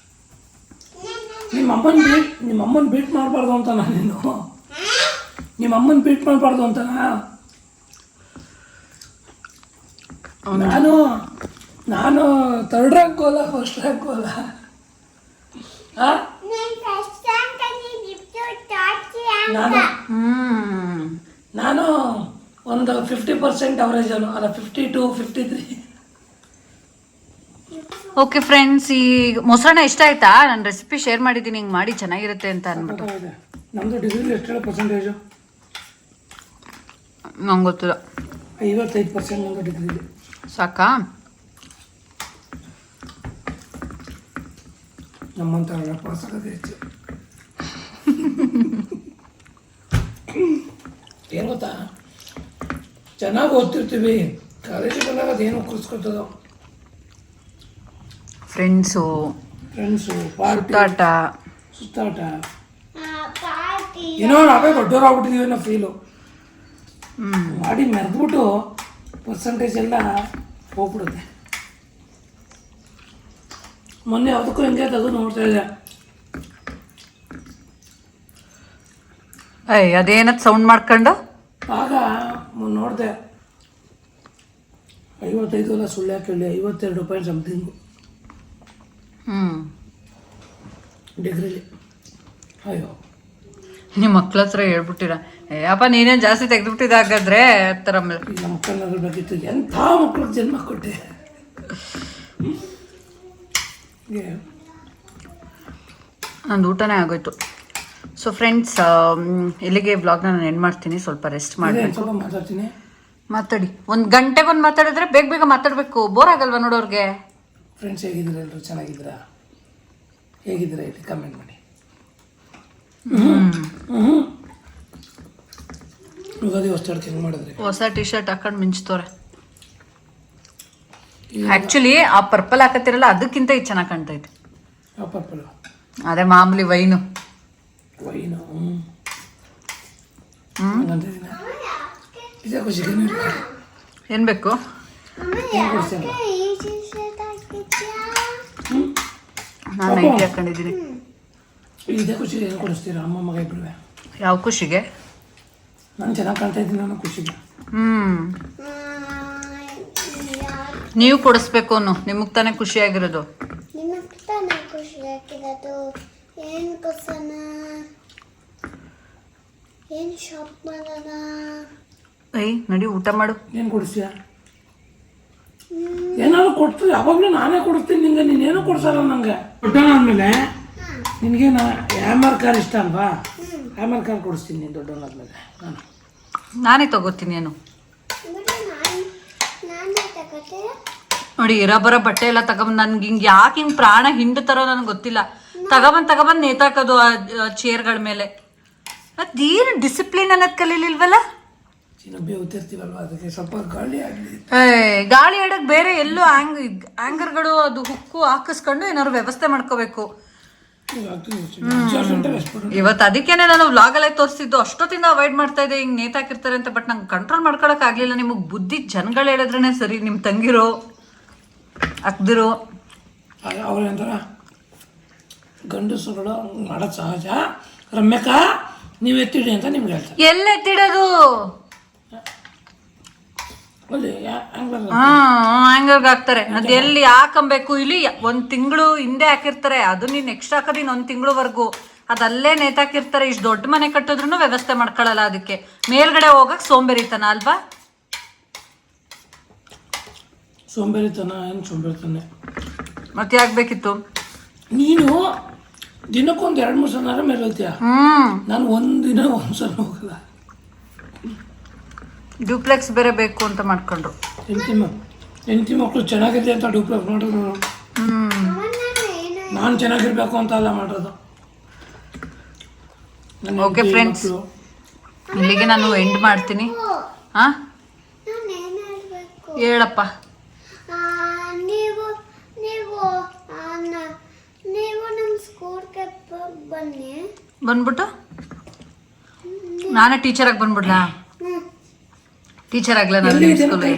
S2: ನಿಮ್ಮ ಅಮ್ಮನ ಬೀಟ್ ಮಾಡಬಾರ್ದು ಅಂತನಾ ನೀನು? ನಿಮ್ಮ ಅಮ್ಮನ ಬೀಟ್ ಮಾಡಬಾರ್ದು ಅಂತನಾ? ನಾನು ಥರ್ಡ್ ರ್ಯಾಂಕ್ ಅಲ್ಲ ಫಸ್ಟ್ ರ್ಯಾಂಕ್ ಅಲ್ಲ. ನಾನು ಒಂದು 50% ಅವರೇಜ್ ಅಲ್ಲ 52, 53.
S1: ಓಕೆ ಫ್ರೆಂಡ್ಸ್, ಈ ಮೊಸರನ್ನ ಇಷ್ಟ ಆಯ್ತಾ? ನಾನು ರೆಸಿಪಿ ಶೇರ್ ಮಾಡಿದ್ದೀನಿ, ಹಿಂಗೆ ಮಾಡಿ ಚೆನ್ನಾಗಿರುತ್ತೆ ಅಂತ ಅಂದ್ಬಿಟ್ಟು.
S2: ನಮ್ಮದು ಡಿಗ್ರಿ ಎಷ್ಟು ಪರ್ಸೆಂಟೇಜು?
S1: ನಂಗೆ ಗೊತ್ತಿಲ್ಲ.
S2: 55% ನಮ್ಮದು ಡಿಗ್ರಿ.
S1: ಸಾಕಾ?
S2: ನಮ್ಮಂತ ಪಾಸ್ ಆಗೋದೇ ಹೆಚ್ಚು. ಏನು ಗೊತ್ತಾ, ಚೆನ್ನಾಗಿ ಓದ್ತಿರ್ತೀವಿ, ಕಾಲೇಜಿಗೆ ಬಂದಾಗ ಅದೇನೋ ಕುರ್ಸ್ಕೊತದೋ.
S1: ಫ್ರೆಂಡ್ಸು,
S2: ಸುತ್ತಾಟ ಏನೋ ನಾವೇ ದೊಡ್ಡವರಾಗ್ಬಿಟ್ಟಿದೀವಿ ಅನ್ನೋ ಫೀಲು ಮಾಡಿ ಮೆರೆದ್ಬಿಟ್ಟು ಪರ್ಸೆಂಟೇಜ್ ಎಲ್ಲ ಹೋಗ್ಬಿಡುತ್ತೆ. ಮೊನ್ನೆ ಯಾವುದಕ್ಕೂ ಹಿಂಗೆ ತೆಗೆದು ನೋಡ್ತಾ ಇದ್ದೆ,
S1: ಅದೇನದು ಸೌಂಡ್ ಮಾಡ್ಕೊಂಡು
S2: ಆಗ ನೋಡಿದೆ 55 ಅಲ್ಲ, ಸುಳ್ಳು ಯಾಕೆ ಹೇಳಿ, 52 ಪಾಯಿಂಟ್ ಸಮಥಿಂಗು ಡಿಗ್ರಿಲಿ. ಅಯ್ಯೋ,
S1: ನಿಮ್ಮ ಮಕ್ಳ ಹತ್ರ ಹೇಳ್ಬಿಟ್ಟಿರ, ಅಪ್ಪ ನೀನೇನು ಜಾಸ್ತಿ ತೆಗೆದುಬಿಟ್ಟಿದ್ದ ಹಾಗಾದ್ರೆ ಥರ ಮೇಲೆ.
S2: ಈಗ ಮಕ್ಕಳನ್ನ ಬೇಕಿತ್ತು, ಎಂಥ ಮಕ್ಕಳಿಗೆ ಜನ್ಮ ಕೊಟ್ಟೆ.
S1: ನಂದು ಊಟನೇ ಆಗೋಯ್ತು. ಸೊ ಫ್ರೆಂಡ್ಸ್, ಇಲ್ಲಿಗೆ ವ್ಲಾಗ್ನ ನಾನು ಎಂಡ್ ಮಾಡ್ತೀನಿ. ಸ್ವಲ್ಪ ರೆಸ್ಟ್ ಮಾಡಿ
S2: ಸ್ವಲ್ಪ ಮಾತಾಡ್ತೀನಿ.
S1: ಮಾತಾಡಿ, ಒಂದು ಗಂಟೆಗೊಂದು ಮಾತಾಡಿದ್ರೆ ಬೇಗ ಬೇಗ ಮಾತಾಡಬೇಕು, ಬೋರ್ ಆಗಲ್ವಾ ನೋಡೋರ್ಗೆ?
S2: ಫ್ರೆಂಡ್ಸ್ ಹೇಗಿದ್ದೀರಾ? ಎಲ್ಲರೂ ಚೆನ್ನಾಗಿದ್ದೀರಾ? ಹೇಗಿದ್ದೀರಾ ಇಲ್ಲಿ ಕಮೆಂಟ್ ಮಾಡಿ. ಯುಗಾದಿ ಹೊಸ ಚೇಂಜ್ ಮಾಡಿದ್ರೆ
S1: ಹೊಸ ಟಿ ಶರ್ಟ್ ಹಾಕೊಂಡು ಮಿಂಚ್ತವ್ರೆ. ಆ್ಯಕ್ಚುಲಿ ಆ ಪರ್ಪಲ್ ಹಾಕತ್ತಿರಲ್ಲ, ಅದಕ್ಕಿಂತ ಇದು ಚೆನ್ನಾಗಿ ಕಾಣ್ತೈತೆ.
S2: ಪರ್ಪಲ್
S1: ಅದೇ ಮಾಮೂಲಿ ವೈನು.
S2: ಇದೇ ಖುಷಿಗೆ
S1: ಏನು ಬೇಕು? ನಾನು ನೈಟಿ ಹಾಕೊಂಡಿದ್ದೀನಿ.
S2: ಇದೇ ಖುಷಿಗೆ ಏನು ಕೊಡಿಸ್ತೀರಾ ಅಮ್ಮ ಮಗ ಇಬ್ಬರು?
S1: ಯಾವ ಖುಷಿಗೆ?
S2: ನಾನು ಚೆನ್ನಾಗಿ ಕಾಣ್ತಾ ಇದ್ದೀನಿ, ನಾನು ಖುಷಿಗೆ.
S1: ನೀವು ಕೊಡಿಸ್ಬೇಕು ಅನ್ನೋ, ನಿಮಗೆ ತಾನೇ ಖುಷಿಯಾಗಿರೋದು.
S3: ಏನು ಶಾಪ್ ಮಾಡೋಣ?
S1: ನಡಿ ಊಟ ಮಾಡು.
S2: ಏನು ಕೊಡಿಸ್ತೀಯ? ಏನಾದ್ರು ಕೊಡ್ತೀವಿ, ಯಾವಾಗಲೂ ನಾನೇ ಕೊಡಿಸ್ತೀನಿ ನಿಂಗೆ, ನೀನೇನು ಕೊಡ್ಸಲ್ಲ ನನಗೆ. ದೊಡ್ಡವನಾದ್ಮೇಲೆ ನಿನಗೇನು ಹ್ಯಾಮರ್ ಕಾರ್ ಇಷ್ಟ ಅಲ್ವಾ? ಹ್ಯಾಮರ್ ಕಾರ್ ಕೊಡಿಸ್ತೀನಿ ನೀನು ದೊಡ್ಡವನಾದ್ಮೇಲೆ.
S1: ನಾನೇ ತಗೋತೀನಿ. ಏನು ನೋಡಿ, ಇರಬರ ಬಟ್ಟೆ ಎಲ್ಲ ತಗೊಂಬಂದು ನನ್ಗೆ ಹಿಂಗೆ ಯಾಕೆ ಹಿಂಗೆ ಪ್ರಾಣ ಹಿಂಡು ತರೋ ನನಗೆ ಗೊತ್ತಿಲ್ಲ. ತಗೊಂಬಂದು ನೇತಾಕೋದು ಆ ಚೇರ್ಗಳ ಮೇಲೆ. ಅದೇನು ಡಿಸಿಪ್ಲಿನ್ ಅನ್ನೋದು ಕಲೀಲಿಲ್ವಲ್ಲ?
S2: ಅದಕ್ಕೆ ಸ್ವಲ್ಪ ಗಾಳಿ ಆಗಲಿ.
S1: ಗಾಳಿ ಆಡಕ್ಕೆ ಬೇರೆ ಎಲ್ಲೂ ಆ್ಯಂಗರ್ಗಳು ಅದು ಹುಕ್ಕು ಹಾಕಿಸ್ಕೊಂಡು ಏನಾದ್ರು ವ್ಯವಸ್ಥೆ ಮಾಡ್ಕೋಬೇಕು. ಇವತ್ತು ಅದಕ್ಕೇನೆ ನಾನು ವ್ಲಾಗಲ್ಲೇ ತೋರಿಸ್ತಿದ್ದು, ಅಷ್ಟೊತ್ತಿಂದ ಅವಾಯ್ಡ್ ಮಾಡ್ತಾ ಇದ್ದೆ ಹಿಂಗೆ ನೇತಾಕಿರ್ತಾರೆ ಅಂತ. ಬಟ್ ನಂಗೆ ಕಂಟ್ರೋಲ್ ಮಾಡ್ಕೊಳಕ್ ಆಗ್ಲಿಲ್ಲ. ನಿಮಗೆ ಬುದ್ಧಿ ಜನಗಳು ಹೇಳಿದ್ರೇನೆ ಸರಿ. ನಿಮ್ಮ ತಂಗಿರೋ ಅಕ್ದಿರೋ
S2: ಅವ್ರೇಂತಾರ ಗಂಡಸುಗಳು ಮಾಡೋದು ಸಹಜ. ರಮ್ಯಕ್ಕ ನೀವು ಎತ್ತಿಡಿ ಅಂತ ನಿಮ್ಗೆ ಹೇಳ್ತಾರೆ.
S1: ಎಲ್ಲ ಎತ್ತಿಡೋದು? ಹ್ಯಾಂಗರ್ಗೆ ಹಾಕ್ತಾರೆ. ಅದು ಎಲ್ಲಿ ಹಾಕಬೇಕು? ಇಲ್ಲಿ 1 ತಿಂಗಳು ಹಿಂದೆ ಹಾಕಿರ್ತಾರೆ, ಅದು ನೀನು ನೆಕ್ಸ್ಟ್ ಹಾಕೋದು 1 ತಿಂಗಳವರೆಗೂ. ಅದಲ್ಲೇ ನೇತಾಕಿರ್ತಾರೆ. ಇಷ್ಟು ದೊಡ್ಡ ಮನೆ ಕಟ್ಟಿದ್ರು ವ್ಯವಸ್ಥೆ ಮಾಡ್ಕೊಳ್ಳಲ್ಲ. ಅದಕ್ಕೆ ಮೇಲ್ಗಡೆ ಹೋಗಕ್ಕೆ ಸೋಂಬೇರಿತನ ಅಲ್ವಾ?
S2: ಸೋಂಬೇರಿತನ ಏನು ಸೋಂಬೇರಿತನ?
S1: ಮತ್ತೆ ಆಗ್ಬೇಕಿತ್ತು.
S2: ನೀನು ದಿನಕ್ಕೊಂದು 2-3 ಸಲ ಮೇಲೆ ಹೋಗ್ತೀಯ. ನಾನು ಒಂದಿನ ಒಂದ್ಸಲ ಹೋಗಲ್ಲ.
S1: ಡ್ಯೂಪ್ಲೆಕ್ಸ್ ಬೇರೆ ಬೇಕು ಅಂತ ಮಾಡ್ಕೊಂಡ್ರು.
S2: ಹೆಂಡತಿ ಮಕ್ಕಳು ಚೆನ್ನಾಗಿದೆ ಅಂತ ಡ್ಯೂಪ್ಲೆಕ್ಸ್ ಮಾಡೋದು. ನಾನು ಚೆನ್ನಾಗಿರ್ಬೇಕು ಅಂತ ಅಲ್ಲ ಮಾಡೋದು.
S1: ಓಕೆ ಫ್ರೆಂಡ್ಸ್, ಇಲ್ಲಿಗೆ ನಾನು ಎಂಡ್ ಮಾಡ್ತೀನಿ. ಹಾಂ ಹೇಳಪ್ಪ. ಬಂದ್ಬಿಟ್ಟು ನಾನೇ ಟೀಚರಾಗಿ ಬಂದ್ಬಿಡ್ಲಾ? ಟೀಚರ್ ಆಗ್ಲಾ? ನಾನು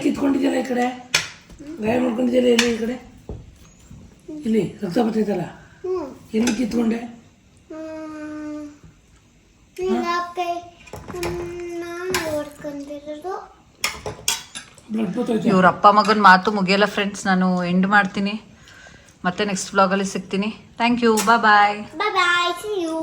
S2: ಕಿತ್ಕೊಂಡಿದ್ದೀರ ಈ ಕಡೆ, ಗಾಯ ಮಾಡ್ಕೊಂಡಿದ್ದೀರ ಇಲ್ಲಿ, ಈ ಕಡೆ ಇಲ್ಲಿ ರಕ್ತ ಬರ್ತೈತಲ್ಲ, ಎಲ್ಲಿ ಕಿತ್ಕೊಂಡೆ? ಬ್ಲಡ್ ಬರ್ತೈತೆ.
S1: ಇವ್ರ ಅಪ್ಪ ಮಗನ ಮಾತು ಮುಗಿಯಲ್ಲ ಫ್ರೆಂಡ್ಸ್. ನಾನು ಎಂಡ್ ಮಾಡ್ತೀನಿ, ಮತ್ತೆ ನೆಕ್ಸ್ಟ್ ವ್ಲಾಗಲ್ಲಿ ಸಿಗ್ತೀನಿ. Thank you, bye.
S3: Bye bye. See you.